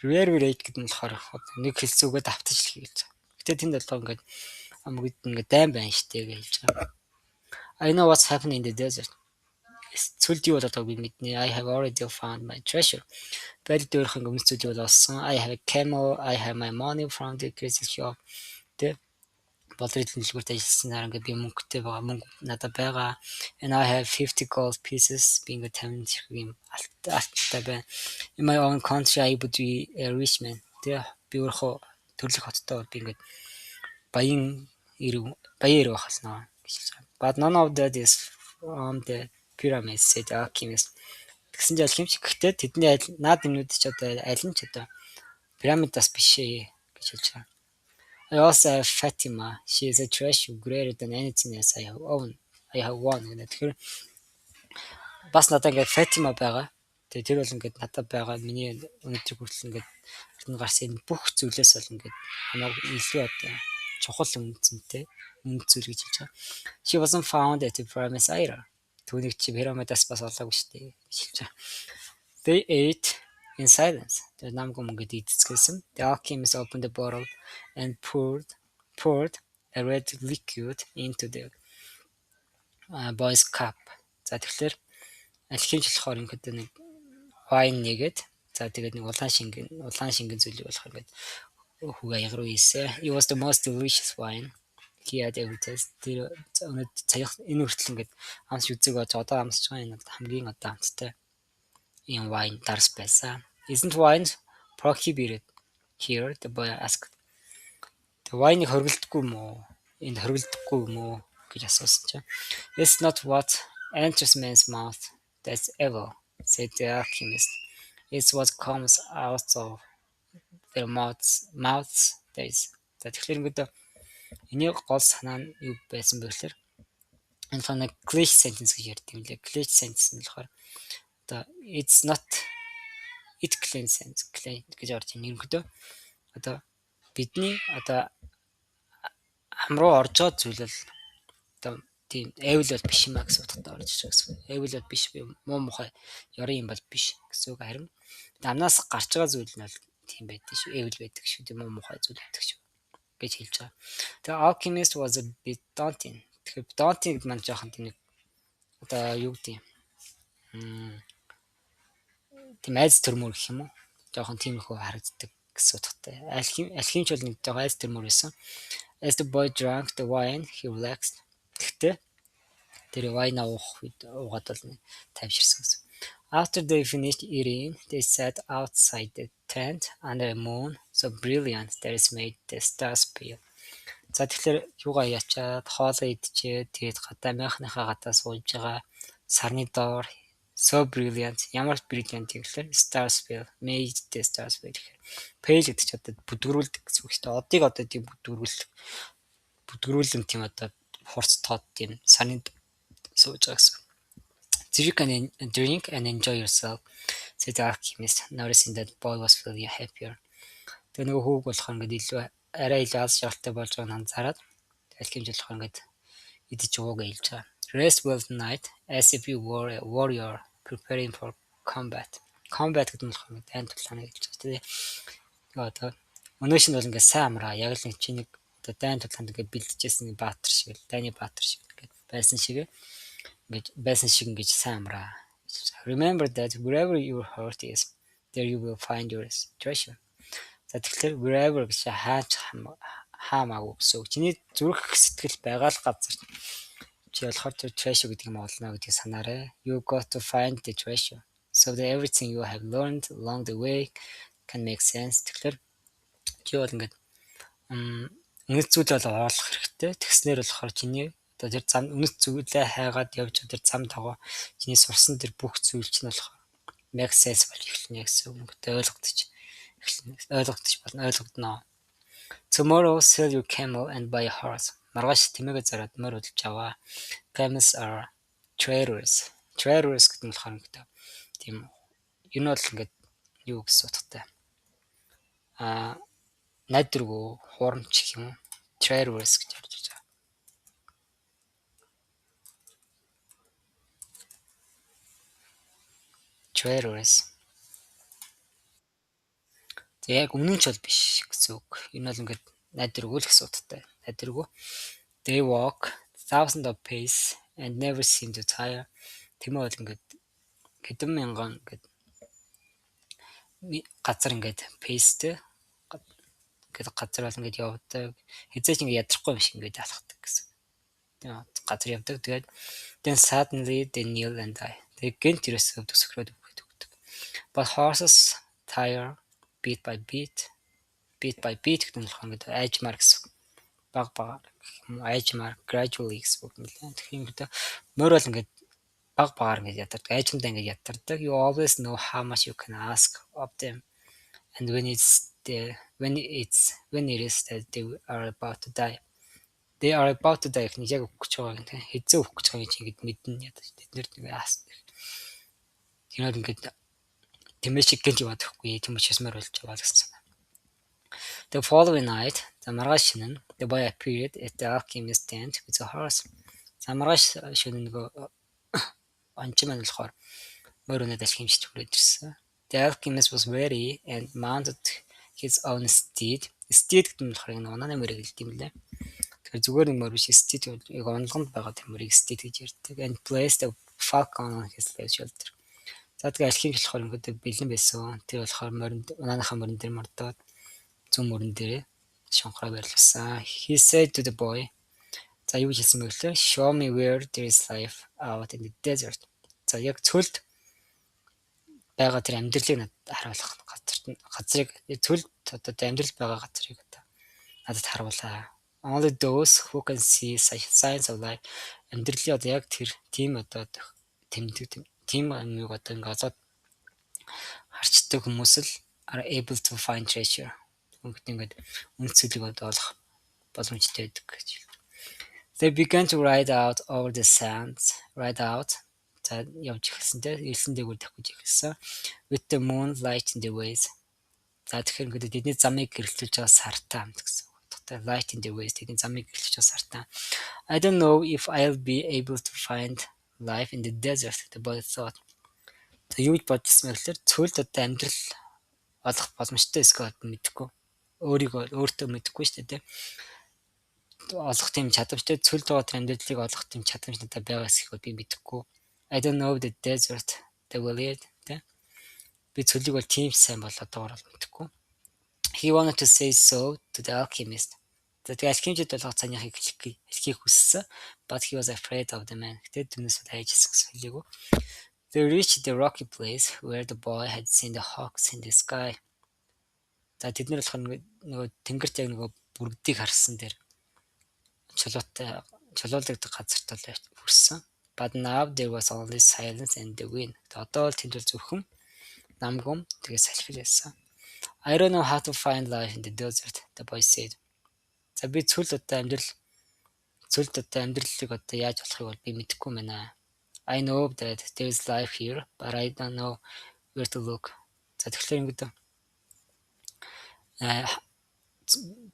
Reiterate гэдэг нь болохоор нэг хэлсэн үгээ давтаж хэлэх гэж. Гэтэ тэнд бол ингээд амгид ингээд дайм байна штэ гэж хэлж байгаа. I know what's happening in the desert. Цөлд юу болоод байгааг би мэднэ. I have already found my treasure. Байд дээрх ингээд үнэт зүйл болсон. I have a camel. I have my money from the crazy shop. Тэ болдрын дэлгүүрт ажилласан дараа ингээд би мөнгөтэй байгаа. Мөнгө надад байгаа. And I have 50 gold pieces. Би ингээд 50 зэрэг юм алттай байна. In my own country I would be a rich man. Тэгээ би өөрөө төрлөх хоттой би ингээд баян баяр байх болно гэж хэлж байгаа. But none of that is from the pyramids said the alchemist. Тэгсэн чинь алхимч гэхдээ тэдний наад нэмнүүд ч одоо аль нь ч одоо пирамидаас биш ээ гэж хэлж байгаа. I also have Fatima. She is a treasure greater than anything else I have won. Тэгэхээр бас надад ингээд Fatima байгаа. Тэгээ тэр бол ингээд надад байгаа миний өнөөдөр хүртэл ингээд ардны гарсан бүх зүйлээс бол ингээд хамаагүй илүү одоо чухал үнцэнтэй үнд зүйл гэж хэлж байгаа. She wasn't found at the pyramids either. Түүнийг чи пирамидаас бас олоогүй шүү дээ гэж хэлж байгаа. They ate in silence. Тэр намгүй мөнгөд идцгээсэн. The alchemist opened the bottle and poured a red liquid into the boy's cup. За тэгэхээр алхимч болохоор ингээд нэг wine нэгээд за тэгээд нэг улаан шингэн зүйлийг болох ингээд хүүгээ аяг руу ийсэн. It was the most delicious wine. He had ever tasted. Тэр энэ хүртэл ингээд амс үзэг болж одоо амсж байгаа энэ хамгийн одоо амттай энэ wine дарс байсан. Isn't wine prohibited here? The boy asked. The wine хоригддаггүй юм уу? Энд хоригддаггүй юм уу гэж асуусан чинь. It's not what enters man's mouth that's evil, said the alchemist. It's what comes out of their mouths that is. Тэгэхээр ингээд энийг гол санаа нь юу байсан бэ гэхээр энэ фана glitch sentence гэж ярьдаг юм лээ. Glitch sentence нь болохоор одоо it's not it clean sense гэж орж ирнэ. Ерөнхийдөө одоо бидний одоо хам руу орж байгаа зүйл бол одоо тийм evil бол биш юм а гэсэн утгатай орж ирж байгаа гэсэн. Evil бол биш муу мухай ёрын юм бол биш гэсэн үг. Харин амнаас гарч байгаа зүйл нь бол тийм байдаг шүү. Evil байдаг шүү. Тийм муу мухай зүйл байдаг шүү гэж хэлж байгаа. The alchemist was a bit daunting. Тэгэхээр daunting гэдэг маань жоохон тийм нэг одоо юу гэдэг юм. Тийм айц төрмөр гэх юм уу? Жоохон тиймэрхүү харагддаг гэсэн утгатай. Алхимч бол нэг жоохон айц төрмөр байсан. As the boy drank the wine, he relaxed. Гэхдээ тэр wine уугаад бол тайвширсан гэсэн. After they finished eating, they sat outside the tent under a moon so brilliant that it made the stars pale. За тэгэхээр юугаа ячаад хоолоо идчихээ тэгээд гадаа мянхныхаа гадаа сууж байгаа сарны доор so brilliant ямар brilliant гэхээр stars pale made the stars pale гэхээр pale гэдэг чинь одоо бүдгэрүүлдэг гэсэн үг шүү дээ. Одыг одоо тийм бүдгэрүүлэн тийм одоо хурц тод тийм сарны сууж байгаа гэсэн. So you can drink and enjoy yourself, said the alchemist, noticing that the boy was feeling happier. Тэгээ нөгөө хүүг болохоор ингээд илүү арай илүү аз жаргалтай болж байгааг нь анзаараад алхимч болохоор ингээд идэж уугаа хэлж байгаа. Rest well tonight as if you were a warrior preparing for combat. Combat гэдэг нь болохоор дайн тулааны гэж хэлж байгаа. Тэгээ одоо өнөөш нь бол ингээд сайн амраа. Яг л нэг чиний одоо дайн тулаанд ингээд бэлдэжсэн баатар шиг л дайны баатар шиг ингээд байсан шиг ингэж сайн амраа. Remember that wherever your heart is, there you will find your treasure. За тэгэхээр wherever гэж хаамаагүй гэсэн. Чиний зүрх сэтгэл байгаа л газар чи болохоор тэр treasure гэдэг юм олно гэдгийг санаарай. You got to find the treasure. So that everything you have learned along the way can make sense. Тэгэхээр чи бол ингээд үнэт зүйл бол оруулах хэрэгтэй. Тэгснээр болохоор чиний одоо тэр зам үнэт зүйлээ хайгаад явж тэр зам дагуу чиний сурсан тэр бүх зүйл чинь болохоор make sense болж эхэлнэ гэсэн үг. Ойлгогдно. Tomorrow sell your camel and buy a horse. Маргааш тэмээгээ зараад морь удалж аваа. Camels are traders. Traders гэдэг нь болохоор ингээд тийм энэ бол ингээд юу гэсэн утгатай. Найдваргүй хурамч гэх юм уу? Traders гэж ярьж байгаа. Traders. Тэг яг үнэн ч бол биш гэсэн үг. Энэ бол ингээд найдваргүй л гэсэн утгатай. Найдваргүй. They walk thousands of paces and never seem to tire. Тэмээ бол ингээд хэдэн мянган ингээд газар ингээд paceтэй ингээд газар бол ингээд явдаг. Хизээч ингээд ядрахгүй юм шиг ингээд алхдаг гэсэн. Газар явдаг. Тэгээд then suddenly they kneel and die. Тэгээд гэнт тэрээс төгсгөрөөд өгдөг. But horses tire beat by beat гэдэг нь болохоор ингээд айжмаар гэсэн. Баг багаар айжмаар gradually гэсэн үг юм лээ. Тэгэхээр ингээд мөр бол ингээд баг багаар ингээд ядардаг. Айжмдаа ингээд ядардаг. You always know how much you can ask of them. And when it is that they are about to die. They are about to die гэх нь яг өгч байгаа юм. Хэзээ өгч байгааг чи ингээд мэднэ ядаж. Тэд нэр ингээд аas. Тэгэхээр ингээд тэмээ шиг гэнт яваад өгөхгүй. Тэмээ чисмэр болж байгаа гэсэн. The following night, the marгааш шөнө нь the boy appeared at the alchemist's tent with a horse. За маргааш шөнө нөгөө ончин маань болохоор мөр өнөд алхимчд хүрээд ирсэн. The alchemist was ready and mounted his own steed. Steed гэдэг нь болохоор энэ унааны мөрийг хэлдэг юм лээ. Тэгэхээр зүгээр нэг мөр биш steed яг онгонд байгаа тэр мөрийг steed гэж ярьдаг. And placed a falcon on his left shoulder. За тэгээ алхимч болохоор ингээд бэлэн байсан. Тэр болохоор унааныхаа мөрөн дээр мордоод зүүн мөрөн дээрээ шонхроо барилсан. He said to the boy. За юу хэлсэн бэ гэхээр show me where there is life out in the desert. За яг цөлд байгаа тэр амьдралыг надад харуулах газрыг цөлд одоо амьдрал байгаа газрыг надад харуулаа. Only those who can see such signs of life амьдралын одоо яг тэр тийм одоо тэмдэг тийм юмыг одоо ингээд олоод харчдаг хүмүүс л are able to find treasure. Ингээд үнэт зүйлийг олох боломжтой байдаг гэж. They began to ride out over the sands. Ride out. За явж эхэлсэнтэй элсэн дээгүүр давхиж эхэлсэн. With the moon light in the ways. За тэгэхээр ингээд тэдний замыг гэрэлтүүлж байгаа сартаа хамт гэсэн. Утгатай light in the ways тэдний замыг гэрэлтүүлж байгаа сартаа. I don't know if I'll be able to find life in the desert, the boy thought. За юу гэж бодсон бэ гэхээр цөлд одоо амьдрал олох боломжтой эсвэл мэдэхгүй. Өөртөө мэдэхгүй шүү дээ. Олох тийм чадамжтай цөлд байгаа тэр амьдралыг олох тийм чадамж надад байгаа эсэхийг би мэдэхгүй. I don't know the desert, the world. Би цөлийг бол тийм сайн болоод байгаагаар мэдэхгүй. He wanted to say so to the alchemist. Тэгээд алхимчид бол цааныхыг хэлхийг хүссэн. But he was afraid of the man. Тэгээд түүнээс хайжсэн гэсэн хэлээгүү. They reached the rocky place where the boy had seen the hawks in the sky. За тэд нар болохоор нөгөө тэнгэрт яг нөгөө бүрдийг харсан дээр чулуулагддаг газарт бол хүрсэн. But now there was only silence and the wind. Одоо л тэнд бол зөвхөн намгум тэгээ салхил байсан. I don't know how to find life in the desert, the boy said. За би цөлд одоо амьдралыг одоо яаж олохыг бол би мэдэхгүй байна. I know that there is life here, but I don't know where to look. За тэгэхээр ингэдэг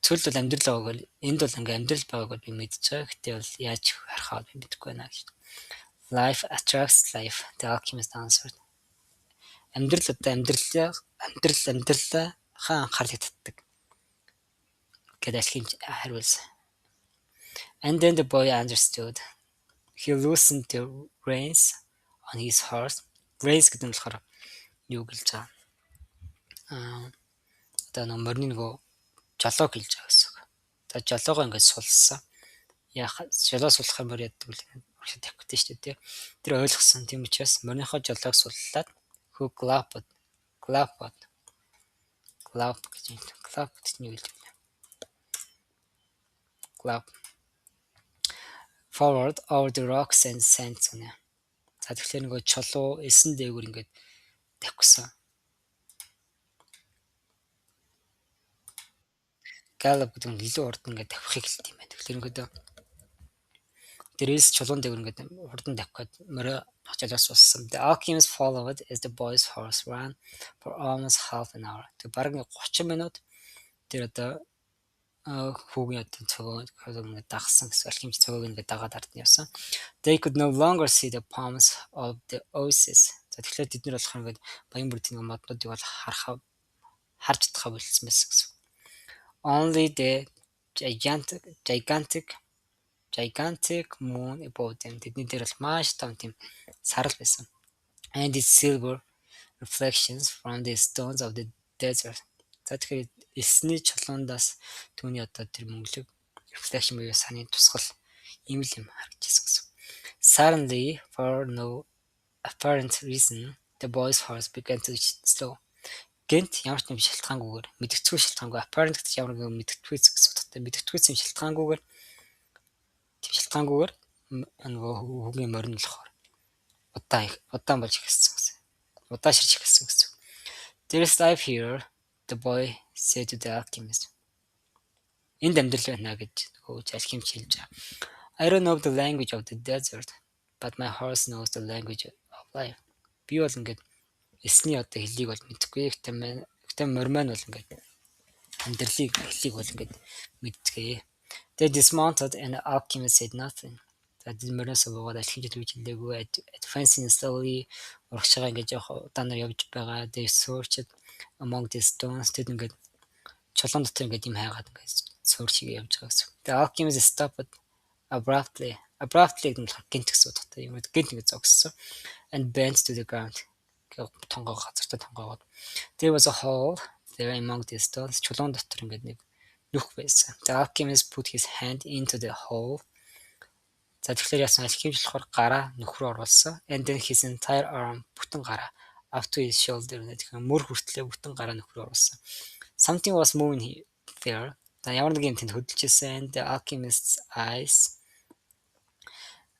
цөлд бол амьдрал байгааг бол энд бол ингээ амьдрал байгааг бол би мэдчихэж байгаа. Гэтэ бол яаж харахаа би мэдэхгүй байна гэж. Life attracts life, the alchemist answered. Амьдрал одоо амьдралаа анхаарлыг татдаг. Гэтэл алхимч хариулсан. And then the boy understood. He loosened the reins on his horse. Reins гэдэг нь болохоор юу гэлж байгаа. Одоо нэг мөрний нөгөө жолоо гэлж байгаа гэсэн үг. За жолоогоо ингээд сулсан. Жолоо сулахаар мөр яддаг үл урагшаа тавьчихдаг шүү дээ. Тэр ойлгосон. Тийм учраас мөрийнхөө жолоог суллаад хөө glove гэж юм. Glove гэж нь юу гэлж байна. Glove forward over the rocks and sand зүүнэ. За тэгэхээр нөгөө чулуу эсэн дээгүүр ингээд тавьчихсан. Gallop гэдэг нь илүү урд ингээд тавихыг хэлдэг юм байна. Тэгэхээр ингээд дээрээс чулуун дээгүүр ингээд хурдан тавих гээд мөрөө жолоос сулсан. The alchemist followed as the boy's horse ran for almost half an hour. Тэг бараг 30 минут тэр одоо хүүгийн одоо цогоог ингээд дагсан гэсэн алхимч цогоог ингээд дагаад ардна явсан. They could no longer see the palms of the oasis. За тэгэхээр тэд нар болохоор ингээд баян бүрдийн моднуудыг бол харж чадхаа болцсон байсан гэсэн. Only the gigantic moon above them. Тэдний дээр бол маш том тийм сарал байсан. And its silver reflections from the stones of the desert. За тэгэхээр эсний чулуундаас түүний одоо тэр мөнгөлөг reflection буюу саны тусгал ийм л юм харагдчихсан гэсэн. Suddenly, for no apparent reason, the boy's heart began to slow. Гэнт ямар ч юм шалтгаангүйгээр мэдгэцгүй шалтгаангүй apparent гэж ямар нэгэн мэдгэцгүйц гэсэн утгатай мэдгэцгүйц юм шалтгаангүйгээр нөгөө хүүгийн морин болохоор удаан болж эхэлсэн гэсэн. Удаан ширж эхэлсэн гэсэн. There is life here, the boy said to the alchemist. Энд амьдрал байна гэж нөгөө алхимч хэлж байгаа. I don't know the language of the desert, but my horse knows the language of life. Би бол ингээд эсний одоо хэлийг бол мэдэхгүй. Гэхдээ мормон бол ингээд амьдралыг хэлийг бол ингээд мэддэг. They dismounted and the alchemist said nothing. Тэгээд мөрөөс буугаад алхимчид үгүй хэлээгүй. Advancing slowly урагшаа ингээд явах удаанаар явж байгаа. They searched among the stones. Тэд ингээд чулуун дотор ингээд юм хайгаад ингээд суурчиг явж байгаа гэсэн. The alchemist stopped abruptly. Abruptly гэдэг нь гинт гэсэн утгатай юм. Гинт ингээд зогссон. And bent to the ground. Тонгоо газартаа тонгоогоод. There was a hole there among the stones. Чулуун дотор ингээд нэг нүх байсан. The alchemist put his hand into the hole. За тэгэхээр яасан алхимч болохоор гараа нүх рүү оруулсан. And then his entire arm бүтэн гараа up to his shoulder. Тэгэхээр мөр хүртлээ бүтэн гараа нүх рүү оруулсан. Something was moving there. За ямар нэг юм тэнд хөдөлж ирсэн. The alchemist's eyes.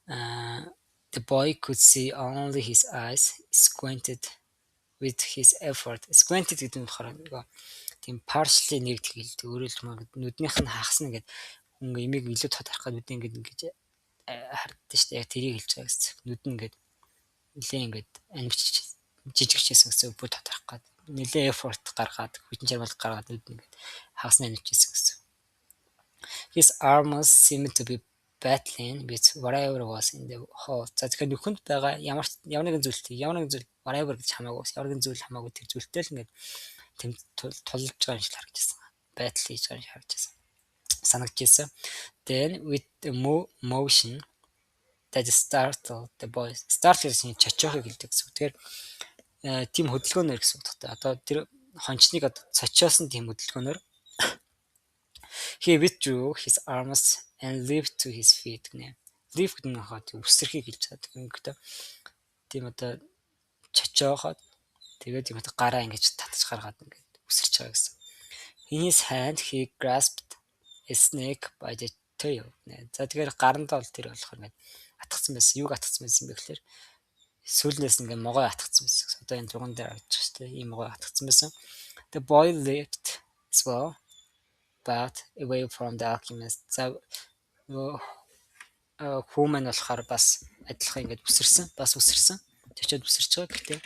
The boy could see only his eyes squinted with his effort. Squinted гэдэг нь болохоор нөгөө тийм partially нэгт хэлдэг. Өөрөөр хэлбэл нүднийх нь хагасна гэдэг хүн имийг илүү тод харах гэдэг нүд ингэж харддаг шүү дээ. Яг тэрийг хэлж байгаа гэсэн. Нүд нь ингээд нэлээ ингээд амьч жижигчсэн гэсэн бүр тод харах гэдэг. Нэлээ effort гаргаад хүчин чармайлт гаргаад нүд нь ингээд хагасна амьчсэн гэсэн. His arms seemed to be battling with whatever was in the hole. За тэгэхээр нүхэнд байгаа ямар нэгэн зүйл whatever гэж хамаагүй ямар нэгэн зүйл хамаагүй тэр зүйлтэй л ингээд тэм тулж байгаа юм шиг харагдсан. Battle хийж байгаа юм шиг харагдсан. Санагдчихсан. Then with the motion that startled the boys. Startle гэсэн чочоохыг хэлдэг гэсэн. Тэгэхээр тийм хөдөлгөөнөр гэсэн утгатай. Одоо тэр хончныг одоо цочоосон тийм хөдөлгөөнөр he withdrew his arms and leaped to his feet гэнэ. Leap гэдэг нь хаа тийм үсрэхийг хэлж байгаа. Ингээд тийм одоо чочоохоод тэгээд юм одоо гараа ингэж татаж гаргаад ингээд үсэрч байгаа гэсэн. In his hand he grasped a snake by the tail. За тэгэхээр гарандаа бол тэр болохоор ингээд атгцсан байсан. Юуг атгцсан байсан бэ гэхээр сүүлнээс ингээд могой атгцсан байсан. Одоо энэ зурган дээр харагдаж байна шүү дээ. Ийм могой атгцсан байсан. The boy leaped as well, but away from the alchemist. За хүмэн болохоор бас адилхан ингээд үсэрсэн. Чочоод үсэрч байгаа. Гэхдээ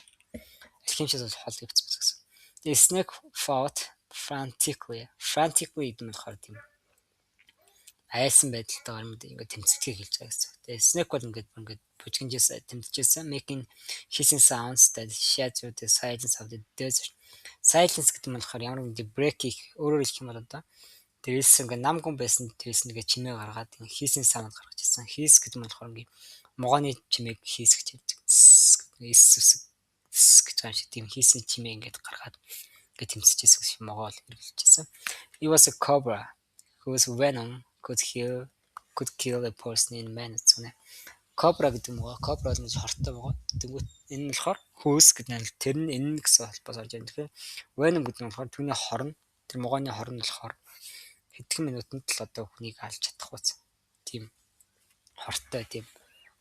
алхимчаас бол хол явцсан гэсэн. The snake fought frantically. Frantically гэдэг нь болохоор тийм айсан байдалтайгаар ингээд тэмцэлтгийг хэлж байгаа гэсэн. Тэгээ snake бол ингээд бужигнжээс тэмцэжсэн, making hissing sounds that shattered the silence of the desert. Silence гэдэг нь болохоор ямар нэгэн break-ийг өөрөөр хэлэх юм бол одоо тэрээс ингээд нам гүн байсан тэрээс нэгэ чимээ гаргаад hissing sound гаргаж ирсэн. Hiss гэдэг нь болохоор ингээд могооны чимээг hiss гэж хэлдэг. Гэж байгаа шиг тийм hissing чимээ ингээд гаргаад ингээд тэмцэжсэн гэсэн могоо л хэрэгжилжсэн. It was a cobra whose venom could kill a person in minutes. Cobra гэдэг нь cobra бол хортой могоо. Тэгвэл энэ нь болохоор whose гэдэг нь тэр нь энэ гэсэн холбоос орж ирнэ. Тэгэхээр venom гэдэг нь болохоор түүний хорн, тэр могооны хорн болохоор хэдхэн минутанд л одоо хүнийг алж чадах үз. Тийм хортой тийм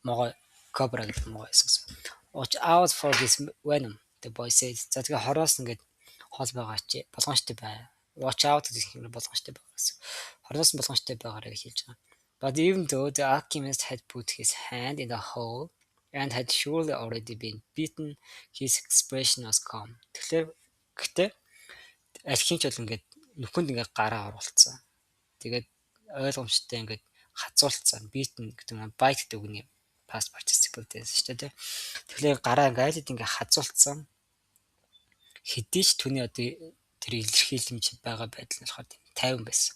могоо cobra гэдэг могоо гэсэн. Watch out for this venom, the boy said. За тэгээ хороос ингээд хол байгаа чи болгоомжтой бай. Watch out гэх юм болгоомжтой байгаа гэсэн. Хороос болгоомжтой байгаарай гэж хэлж байгаа. But even though the alchemist had put his hand in the hole and had surely already been beaten, his expression was calm. Гэхдээ алхимч бол ингээд нүхэнд ингээд гараа оруулсан. Тэгээд ойлгомжтой ингээд хацуулсан. Beaten гэдэг нь bite гэдэг үгний past participle гэсэн шүү дээ. Тэгэхээр гараа ингээд хазуулсан. Хэдий ч түүний одоо тэр илэрхийлэмж байгаа байдал нь болохоор 50 байсан.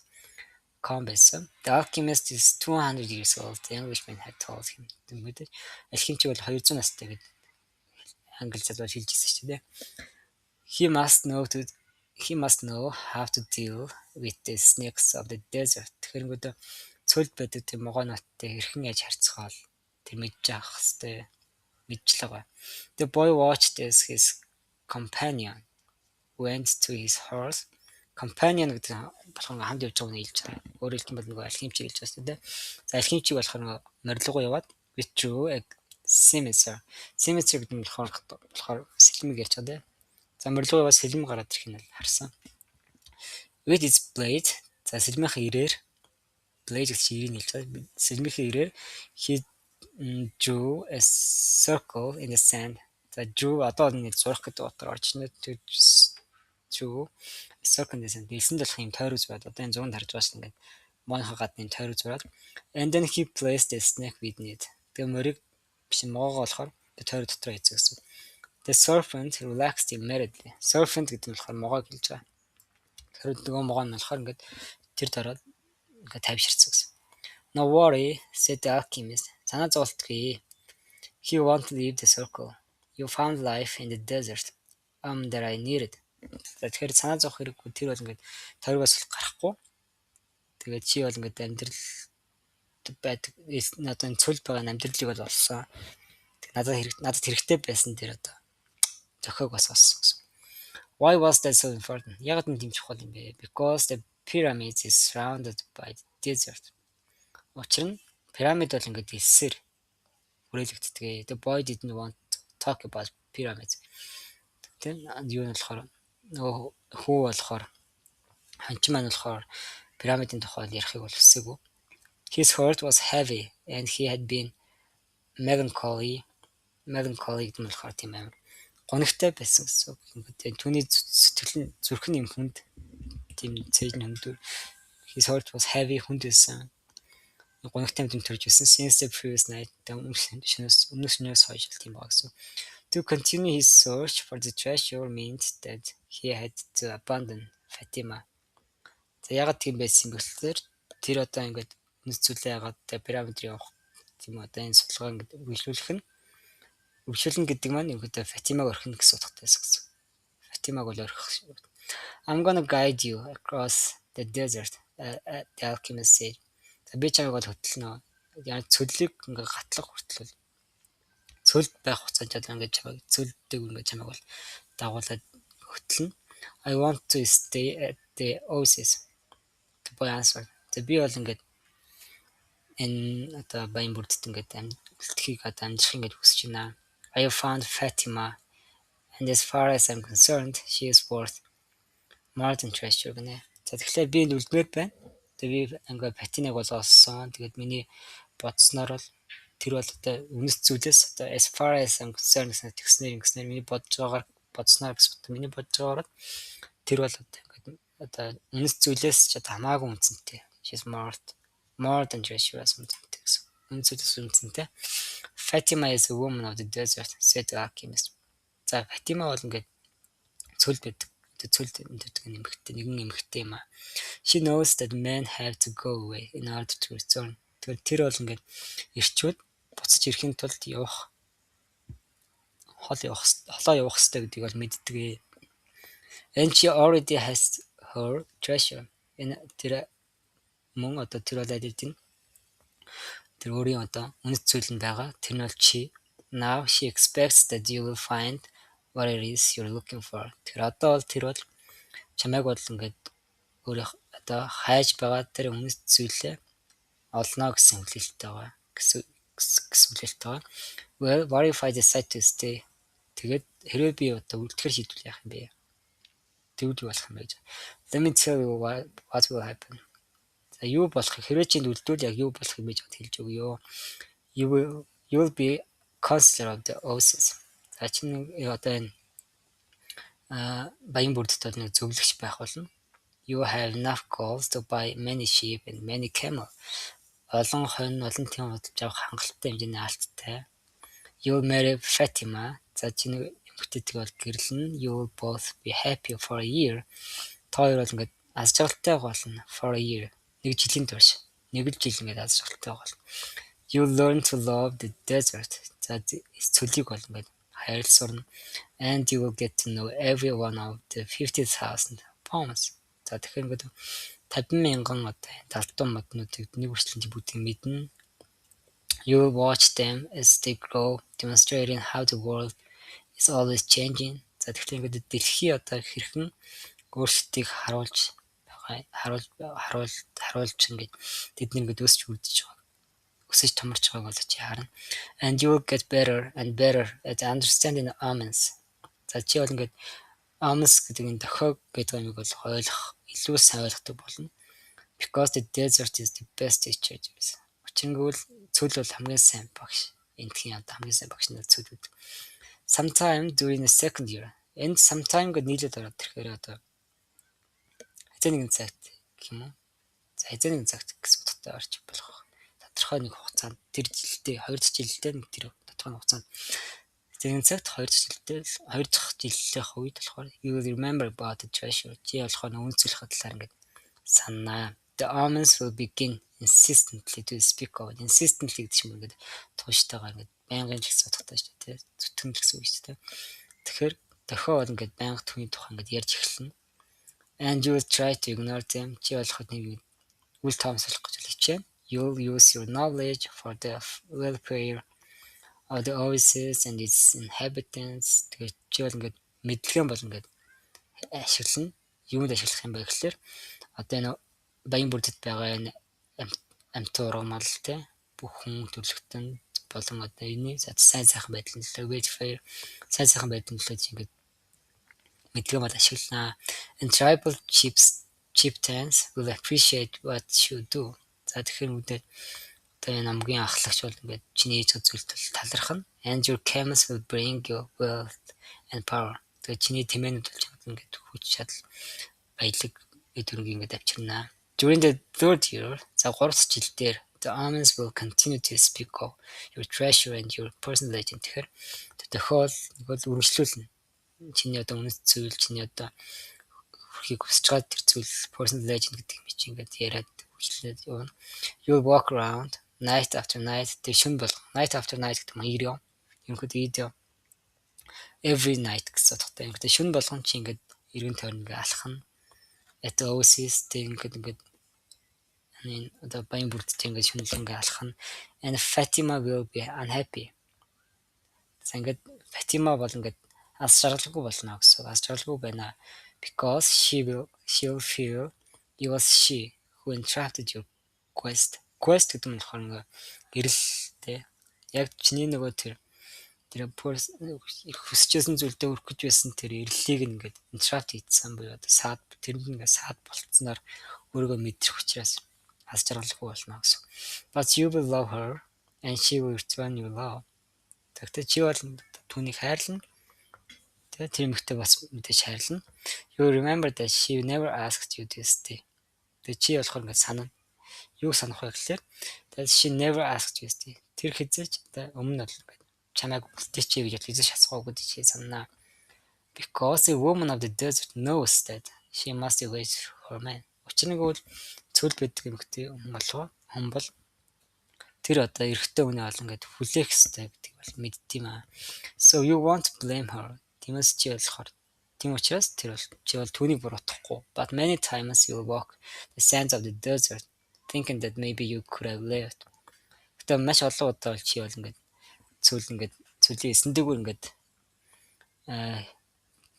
Calm байсан. The alchemist is 200 years old. The Englishman had told him. Тэгмээд алхимч бол 200 настай гэдэг англи залуу хэлжсэн шүү дээ. He must know how to deal with the snakes of the desert. Тэгэхээр цөлд байдаг тийм могооноттой хэрхэн яаж харьцах бол тэр мэдж авах хэрэгтэй. мэдчихлээ байгаа. The boy watched as his companion went to his horse. Companion гэдэг нь болохоор хамт явж байгааг хэлж байгаа. Өөрөөр хэлбэл нөгөө алхимчийг хэлж байгаа шүү дээ. За алхимчийг болохоор нөгөө морилгоо яваад withdrew a scimitar. Scimitar гэдэг нь болохоор сэлмиг ярьж байгаа дээ. За морилгоо яваад сэлэм гараад ирэх нь харсан. With its blade, за сэлмийнхээ ирээр blade гэж ирийг хэлж байгаа. Сэлмийнхээ ирээр he drew a circle in the sand. За drew одоо нэг зурх гэдэг утгаар орж ирнэ. Drew a circle in the sand. Дэлсэн болох юм тойрог зураад одоо энэ зурганд харж байгаа шүү ингээд монхоо гадны тойрог зураад and then he placed a snake within it. Тэгээ морийг биш могоогоо болохоор тойрог дотор хийцээ гэсэн. The serpent relaxed immediately. Serpent гэдэг нь болохоор могоог хэлж байгаа. Тэр нөгөө могоо нь болохоор ингээд тэр дараад ингээд тайвширсан гэсэн. No worry, said the alchemist. Санаа зовлтгүй. He won't leave the circle. You found life in the desert. That I needed. Тэгэхээр санаа зовх хэрэггүй. Тэр бол ингээд тойрогоос гарахгүй. Тэгээд чи бол ингээд амьдрал байдаг. Одоо энэ цөл байгаа амьдралыг бол олсон. Надад хэрэгтэй байсан тэр одоо зохиог бас олсон гэсэн. Why was that so important? Яг нь тийм чухал юм бэ? Because the pyramids is surrounded by the desert. Учир нь пирамид бол ингээд элсээр хүрээлэгддэг. The boy didn't want to talk about pyramids. Тэгтээ юу нь болохоор нөгөө хүү болохоор ханчин маань болохоор пирамидын тухай ярихыг бол хүсээгүй. His heart was heavy and he had been melancholy гэдэг нь болохоор тийм амар гонигтай байсан гэсэн. Ингээд түүний сэтгэл зүрх нь юм хүнд тийм цээж нь өндөр. His heart was heavy хүнд байсан. Гонигтай юм төрж байсан. Since the previous night өмнөөс хойш тийм баг гэсэн. To continue his search for the treasure meant that he had to abandon Fatima. За ягаад тийм байсан бэ гэхээр тэр одоо ингээд нүц зүйлээ ягаад пирамид явах тийм одоо энэ судалгаа ингээд үргэлжлүүлэн гэдэг маань ингээд Фатимаг орхино гэсэн утгатайс гэсэн. Фатимаг бол орхих. I'm gonna guide you across the desert, the alchemist said. За би чамайг бол хөтлөнө. Яг цөллийг ингээд гатлах хүртэл цөлд байх хугацаанд ингээд чамайг цөлдөг ингээд чамайг бол дагуулад хөтлөнө. I want to stay at the oasis. The boy answered. За би бол ингээд энэ одоо баян бүрдт ингээд амжилтхийг одоо амжих ингээд хүсэж байна. I have found Fatima and as far as I'm concerned she is worth more than treasure гэнэ. За тэгэхээр би энэ үлдмээр байна. Тэгээ би ингээд Фатинаг бол олсон. Тэгээд миний бодсноор бол тэр бол одоо үнэт зүйлээс одоо as far as I'm concerned гэсэн тэгснээр миний бодсноор гэсэн миний бодож байгаагаар тэр бол одоо үнэт зүйлээс ч хамаагүй үнцэнтэй. She's more than treasure as үнцэнтэй гэсэн. Үнэт зүйлээс үнцэнтэй. Fatima is a woman of the desert, said the alchemist. За Фатима бол ингээд цөлд байдаг. Цөлд эмэгтэй нэгэн эмэгтэй юм аа. She knows that men have to go away in order to return. Тэр бол ингээд ирчүүд буцаж ирэхин тулд холоо явах хэрэгтэй гэдгийг бол мэддэг. And she already has her treasure. Энэ тэр мөн одоо тэр бол адилхан. Тэр өөрийн одоо үнэт зүйл нь байгаа. Тэр нь бол чи. Now she expects that you will find what it is you're looking for. Тэр одоо бол тэр бол чамайг бол ингээд өөрөө одоо хайж байгаа тэр үнэт зүйлээ олно гэсэн хүлээлттэй байгаа. Well, what if I decide to stay? Тэгээд хэрвээ би одоо үлдэхэр шийдвэл яах юм бэ? Тэгвэл болох юм байж. Let me tell you what will happen. За юу болох хэрвээ чинь үлдвэл яг юу болох юм гэж хэлж өгье. You will be counselor of the oasis. За чинь одоо энэ баян бүрдт бол нэг зөвлөгч байх болно. You have enough gold to buy many sheep and many camel. Олон хонь, олон тийм худалдаж авах хангалттай хэмжээний аалттай. You will marry Fatima. За чинь эмэгтэйг бол гэрлэн. You will both be happy for a year. Та хоёр бол ингээд аз жаргалтай болно for a year. Нэг жилийн турш. Нэг л жил ингээд аз жаргалтай болно. You learn to love the desert. За цөлийг бол ингээд хайрлах сурна. And you will get to know every one of the 50,000 poems. За тэгэхээр ингээд 50,000 одоо далтан моднуудыг нэг үрчлэн бүгдийг мэднэ. You will watch them as they grow, demonstrating how the world is always changing. За тэгэхээр ингээд дэлхий одоо хэрхэн өөрсдийг харуулж ингээд тэдний ингээд өсч үрдэж байгаа. Өсөж томорч байгааг бол чи харна. And you will get better and better at understanding the omens. За чи бол ингээд omens гэдэг энэ дохиог гэдэг юмыг бол илүү сайн ойлгохдаг болно. Because the desert is the best teacher. Учирнгүүл цүл бол хамгийн сайн багш. Энтхийн одоо хамгийн сайн багш нь цүл гэдэг. Sometime during the second year. And sometime гэдэг нийлээд ороод ирэхээр одоо хэзээ нэгэн цагт гэх юм уу? За хэзээ нэгэн цагт гэсэн утгатай орж болох. Тодорхой нэг хугацаанд тэр жилдээ 2 дахь жилдээ нэг тэр тодорхой хугацаанд хэзээ нэгэн цагт 2 дахь жилийнх үед болохоор you will remember about the treasure. Чи болохоор үнцлэх талаар ингээд санаа. The omens will begin insistently to speak of it. Insistently гэдэг чинь ингээд тууштайгаар ингээд байнгын ч гэсэн утгатай шүү дээ. Зүтгэн л гэсэн үг шүү дээ. Тэгэхээр дохио бол ингээд байнга түүний тухай ингээд ярьж эхэлнэ. And you will try to ignore them. Чи болоход нэг үл таамаглах гэж хичээн. You'll use your knowledge for the welfare of the oasis and its inhabitants. Тэгээд чи бол ингээд мэдлэгэн бол ингээд ашиглана. Юунд ашиглах юм бэ гэхээр одоо энэ баян бүрдэд байгаа энэ амьт ургамал те бүх хүн төрлөختөнд болон одоо энэ сайн сайхан байдлын төлөө welfare сайн сайхан байдлын төлөө чи ингээд мэдлэгээ бол ашиглана. And tribal chieftains will appreciate what you do. За тэгэхээр үдээ одоо энэ амгийн ахлагч бол ингээд чиний хийж байгаа зүйлд талархна. And your camels will bring you wealth and power. Тэгээд чиний тэмээнүүд бол чамд ингээд хүч чадал баялаг өдрөг ингээд авчирнаа. During the third year, за 3 дахь жил дээр the omens will continue to speak of your treasure and your personal legend. Тэгэхээр тохиол нэг бол үргэлжлүүлнэ. Чиний одоо үнэт зүйл, чиний одоо хүрхийг хүсэж байгаа тэр зүйл personal legend гэдэг юм чи ингээд яриад үргэлжлээд явна. You will walk around night after night. Тэр шөнө бол night after night гэдэг нь ирээ. Ерөнхийдөө идэ. Every night гэсэн утгатай. Ингээд шөнө болгон чи ингээд эргэн тойрон ингээд алхна. At the oasis тэр ингээд энэ одоо баян бүрдтэй ингээд шөнө ингээд алхна. And Fatima will be unhappy. За ингээд Fatima бол ингээд аз жаргалгүй болно гэсэн. Аз жаргалгүй байна. Because she will feel it was she who interrupted your quest. Quest гэдэг нь болохоор ингээд гэрэл те. Яг чиний нөгөө тэр хүсчээсэн зүйлдээ өрөх гэж байсан тэр эрлэлийг ингээд interrupt хийсэн буюу одоо саад тэрэнд ингээд саад болцсноор өөрийгөө мэдрэх учраас аз жаргалгүй болно гэсэн. But you will love her and she will return your love. Тэгтээ чи бол түүнийг хайрлана. Тэгээд тэр эмэгтэй бас мэдээж хайрлана. You remember that she never asked you to stay. Тэгээд чи болохоор ингээд санана. Юу санах вэ гэхээр that she never asked you to stay. Тэр хизээч өмнө нь ингээд чамайг үлдээч гэж хизээч асуугаа гэдэг чи санана. Because a woman of the desert knows that she must wait for a man. Учир нь бол цөл байдаг эмэгтэй хүн бол тэр одоо эрэгтэй хүнээ олон ингээд хүлээх хэрэгтэй гэдэг бол мэддэм аа. So you won't blame her. Тиймээс чи болохоор тийм учраас тэр бол чи бол түүнийг буруутгахгүй. But many times you will walk the sands of the desert thinking that maybe you could have lived. Гэтэ маш олон удаа бол чи бол ингээд цүлийн эсэндэггүй ингээд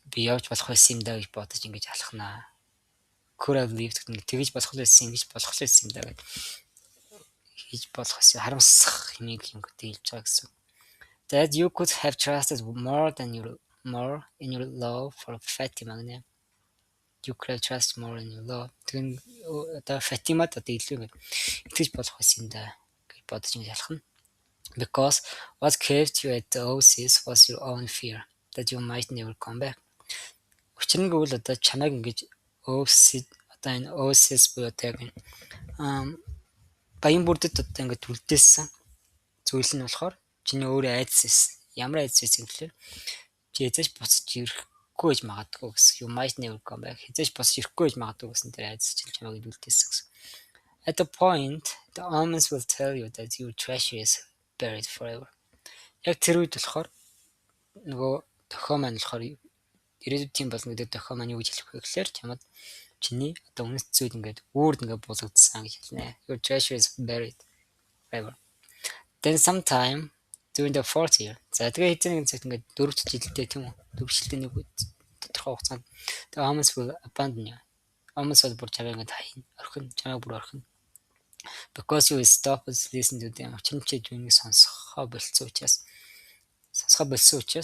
би явж болох байсан юм даа гэж бодож ингэж алхнаа. Could have lived гэдэг нь тэгж болох байсан юм даа гэж хийж болох байсан харамсах хэмээг юм гэдэг хэлж байгаа гэсэн. That you could have trusted more in your love for Fatima. You could have trusted more in your love. Тэгвэл одоо Фатимад одоо илүү ингэж итгэж болох байсан юм даа гэж бодож ингэж алхна. Because what kept you at the oasis was your own fear that you might never come back. Учир нь гэвэл одоо чамайг ингэж одоо энэ oasis буюу яг баян бүрдэд одоо ингэж үлдээсэн зүйл нь болохоор чиний өөрөө айдас байсан. Ямар айдас байсан гэвэл чи эзэж буцаж ирэхгүй гэж магадгүй гэсэн. You might never come back. Эзэж буцаж ирэхгүй гэж магадгүй гэсэн тэр айдас чинь чамайг үлдээсэн гэсэн. At the point, the omens will tell you that your treasure is buried forever. Яг тэр үед болохоор нөгөө дохио маань болохоор ирээдүйд тийм болно гэдэг дохио маань юу гэж хэлэх вэ гэхээр чамд чиний одоо үнэт зүйл ингээд үүрд ингээд буулгагдсан гэж хэлнэ. Your treasure is buried forever. Then sometime during the fourth year. За тэгээ хэзээ нэгэн цагт ингээд 4 жилдээ тийм үү? 4 жилдээ нэг тодорхой хугацаанд the Amos will abandon you. Amos бол бүр чамайг ингээд хаяна, орхино, чамайг бүр орхино. Because you will stop listening to them. Учир нь чи түүнийг сонсохоо болцсон учраас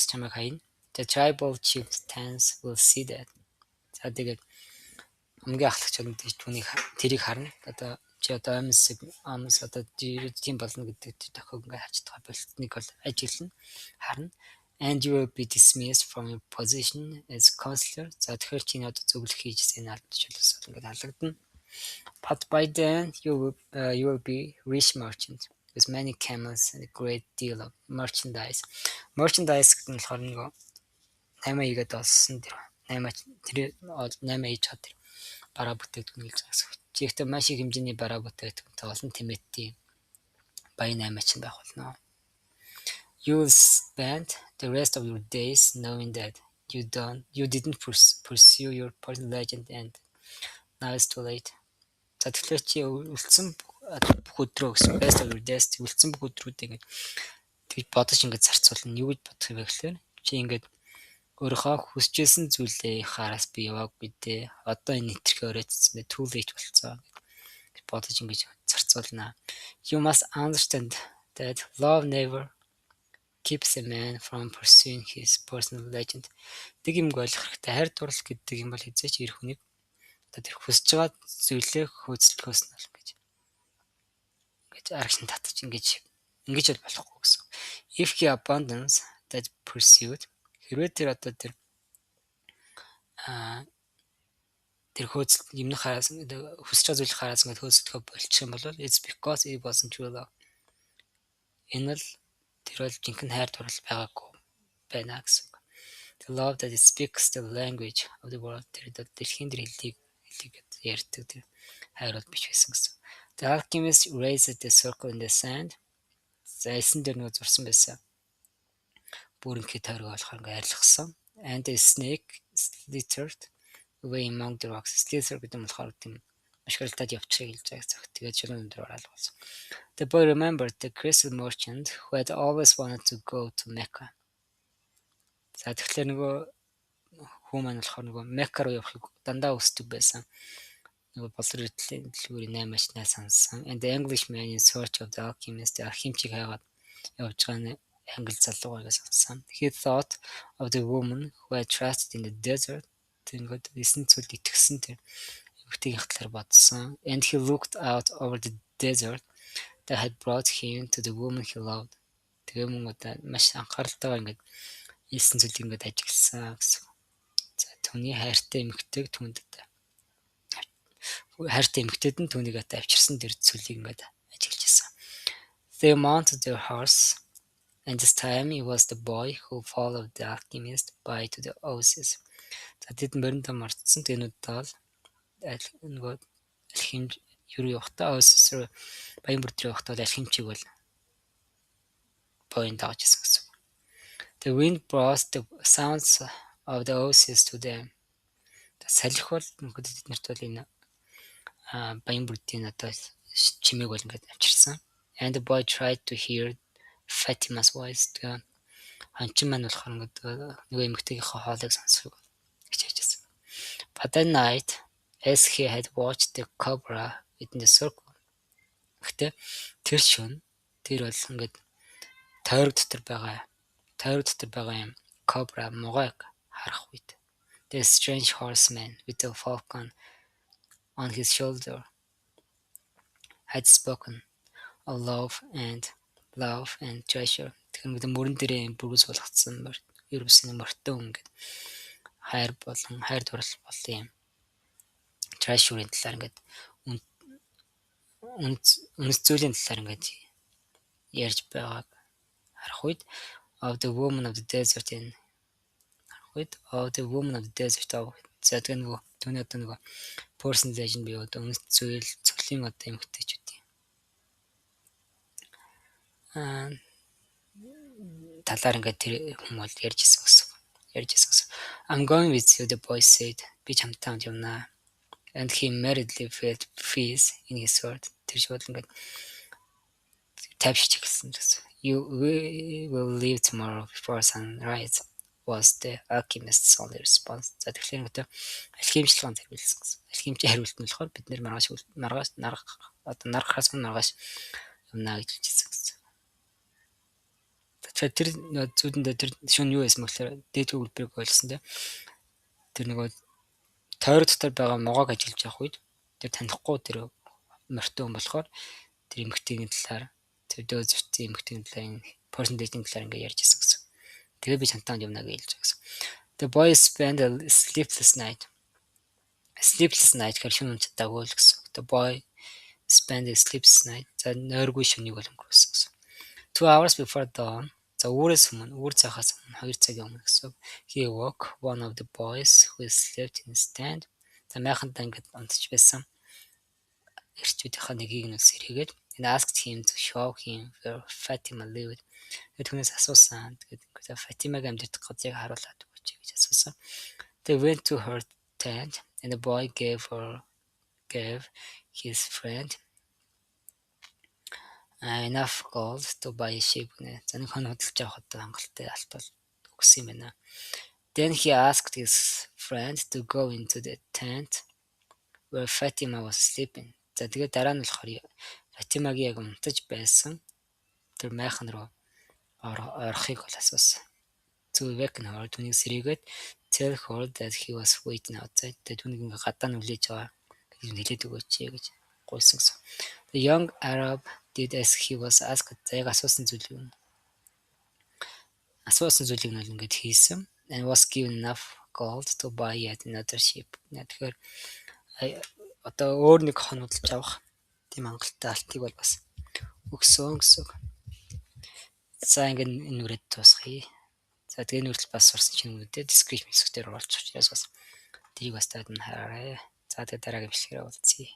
чамайг хаяна. The tribal chieftains will see that. За тэгээд хамгийн ахлагч нь түүнийг тэрийг харна. Одоо чи одоо Amos одоо тийм болно гэдэг тохиог ингээд харж байгаа болтныг бол ажиглана, харна. And you will be dismissed from your position as counselor. За тэгэхээр чиний одоо зөвлөх хийжсэн алдчихлаас ингээд халагдана. But by then you will be rich merchant with many camels and a great deal of merchandise. Merchandise гэдэг нь болохоор нэг 8 игээд олсон тэр 8 ээж чад тэр бараа бүтээгдэхүүн гэж байгаа. Жигтэй маш их хэмжээний бараа бүтээгдэхүүнтэй олон тэмээдийн баян 8 байх болно. You will spend the rest of your days knowing that you didn't pursue your personal legend and now it's too late. За тэгэхээр чи үлдсэн бүх өдрөө гэсэн best of your days үлдсэн бүх өдрүүдийг тэгж бодож ингээд зарцуулна. Юу гэж бодох юм бэ гэхээр чи ингээд өөрийнхөө хүсэжсэн зүйлээ хараас би яваагүй дээ. Одоо энэ нэтэрхээ өрөөцсөн бэ. Too late болцсон гэж бодож ингэж зарцуулна. You must understand that love never keeps a man from pursuing his personal legend. Тэг юмг ойлгох хэрэгтэй. Хайр дурлал гэдэг юм бол хэзээч эр хүнийг тэр хүсэж байгаа зүйлээ хөөцлөхөөс нь бол ингэж аргашин татаж ингэж бол болохгүй гэсэн. If he abandons that pursuit, хэрвээ тэр одоо тэр хөөцөл юмны хараас хүсэж байгаа зүйлийг хараас ингэ хөөцлөхөө болчих юм бол it's because it wasn't true love. Энэ л тэр бол жинхэнэ хайр дурлал байгаагүй байна гэсэн. The love that speaks the language of the world. Тэр дэлхийн хэлийг ярьдаг тэр хайр бол биш байсан гэсэн. The alchemist raised the circle in the sand. Зайсан дээр нэг зурсан байсан. Бүрэнхий тойрог болохоор ингээ арилгасан. And the snake slithered away among the rocks. Slither гэдэг нь болохоор тийм машгалтад явчихыг хэлж байгаа. Тэгээд шилэн өндөр ороод болсон. The boy remembered the crystal merchant who had always wanted to go to Mecca. За тэгэхээр нөгөө хүн маань болохоор нөгөө Мекка руу явахыг дандаа хүсдэг байсан. Нөгөө болор эрдлийн дэлгүүрийн 8 ачнаа сансан. And the Englishman in search of the alchemist, алхимчийг хайгаад явж байгаа англи залуугаас сансан. He thought of the woman who had trusted in the desert. Тэнгод эсн цүлд итгэсэн тэр эмэгтэйгийн талаар бодсон. And he looked out over the desert that had brought him to the woman he loved. Тэгээ мөн одоо маш анхааралтайгаар ингээд эсн цүлд ингээд ажигласан гэсэн. За түүний хайртай эмэгтэйг эмэгтэйд нь түүнийг одоо авчирсан тэр цүлийг ингээд ажиглаж байсан. They mounted their horse, and this time it was the boy who followed the alchemist by to the oasis. За тэд мөрөндөө мартсан тэнүүд дал нөгөө алхимч юу явахтаа oasis руу баян бүрд рүү явахтаа алхимчийг бол бойн дааж ирсэн гэсэн. The wind brought the sounds of the oasis to them. Салхи бол тэднэрт бол энэ баян бүрдийн одоо чимээг бол ингээд авчирсан. And the boy tried to hear Fatima's voice. Ханчин маань болохоор ингээд нөгөө эмэгтэйгийнхээ хоолойг сонсохыг хичээжсэн. But that night, as he had watched the cobra within the circle. Гэхдээ тэр шөнө тэр бол ингээд тойрог дотор байгаа юм cobra могойг харах үед the strange horseman with the falcon on his shoulder had spoken of love and treasure. Тэгэхээр мөрөн дээрээ бүргээс болгоцсон ерөөсөн мөртөө ингээд хайр дурлал болон юм treasure-ийн талаар ингээд үнэт зүйлийн талаар ингээд ярьж байгааг харах үед of the woman of the desert за тэгээ нөгөө түүний одоо нөгөө personal legend бий одоо үнэт зүйлийн одоо эмгтээчүүдийн талаар ингээд тэр хүмүүс бол ярьжсэн гэсэн. I'm going with you, the boy said. Би чамтай хамт явнаа. And he immediately felt peace in his heart. Тэр шууд ингээд тайвшиж эхэлсэн гэсэн. You will leave tomorrow before sunrise was the alchemist's only response. За тэгэхээр нөгөө алхимчлан хариулсан гэсэн. Алхимчийн хариулт нь болохоор бид нэр наргахаас маргааш юмнаа гэж хэлсэн гэсэн. Тэгэхээр тэр зүүдэндээ тэр шүн юу байсан бөхлөөр дээд хөлбөрийг ойлгосон те. Тэр нөгөө тойрог дотор байгаа могоог ажиллаж явах үед тэр танихгүй тэр морьтой хүн болохоор тэр эмгтээний талаар тэр дөөзөвчийн эмгтээний талаар percentage-ийн талаар ингээд ярьж байсан гэсэн. Тэгээ би чамтаанд юмнаа гэж хэлж байгаа гэсэн. The boys spent a sleepless night. Sleepless night гэхэр шөнө унцдаггүй л гэсэн. The boy spent a sleepless night. За нойргүй шөнийг бол өнгөрөөсөн гэсэн. 2 hours before dawn. За үүрээс өмнө, үүр цагаас өмнө 2 цагийн өмнө гэсэн. He woke one of the boys who slept in his tent. За майхандаа ингээд унтж байсан. Эрчүүдийнхаа нэгийг нь сэрээгээд and asked him to show him where Fatima lived. Түүнээс асуусан. Тэгээд Фатимаг амьдардаг газрыг харуулад өгөөч гэж асуусан. They went to her tent and the boy gave his friend enough gold to buy a sheep. За нэг хон хөдөлж авах хангалттай алтал өгсөн юм байна. Then he asked his friend to go into the tent where Fatima was sleeping. За тэгээд дараа нь болохоор Фатимагийн яг унтаж байсан тэр майхан руу орохыг бол асуусан. To waken her, түүнийг сэрээгээд tell her that he was waiting outside. Түүнийг ингээ гадаа нь үлээж байгаа гэж хэлээд өгөөч гэж гуйсан гэсэн. The young Arab did as he was asked. Яг асуусан зүйлийг нь бол ингээд хийсэн. And was given enough gold to buy yet another sheep. Тэгэхээр одоо өөр нэг хон худалж авах тийм хангалттай алтыг бол бас өгсөн гэсэн. За ингээд энэ үрээд дуусгая. За тэгээ нүртэл бас сурсан чинь үнэтэй description хэсгээр оруулж учраас бас тэрийг бас таад нь хараарай. За тэгээ дараагийн бичлэгээр уулзъя.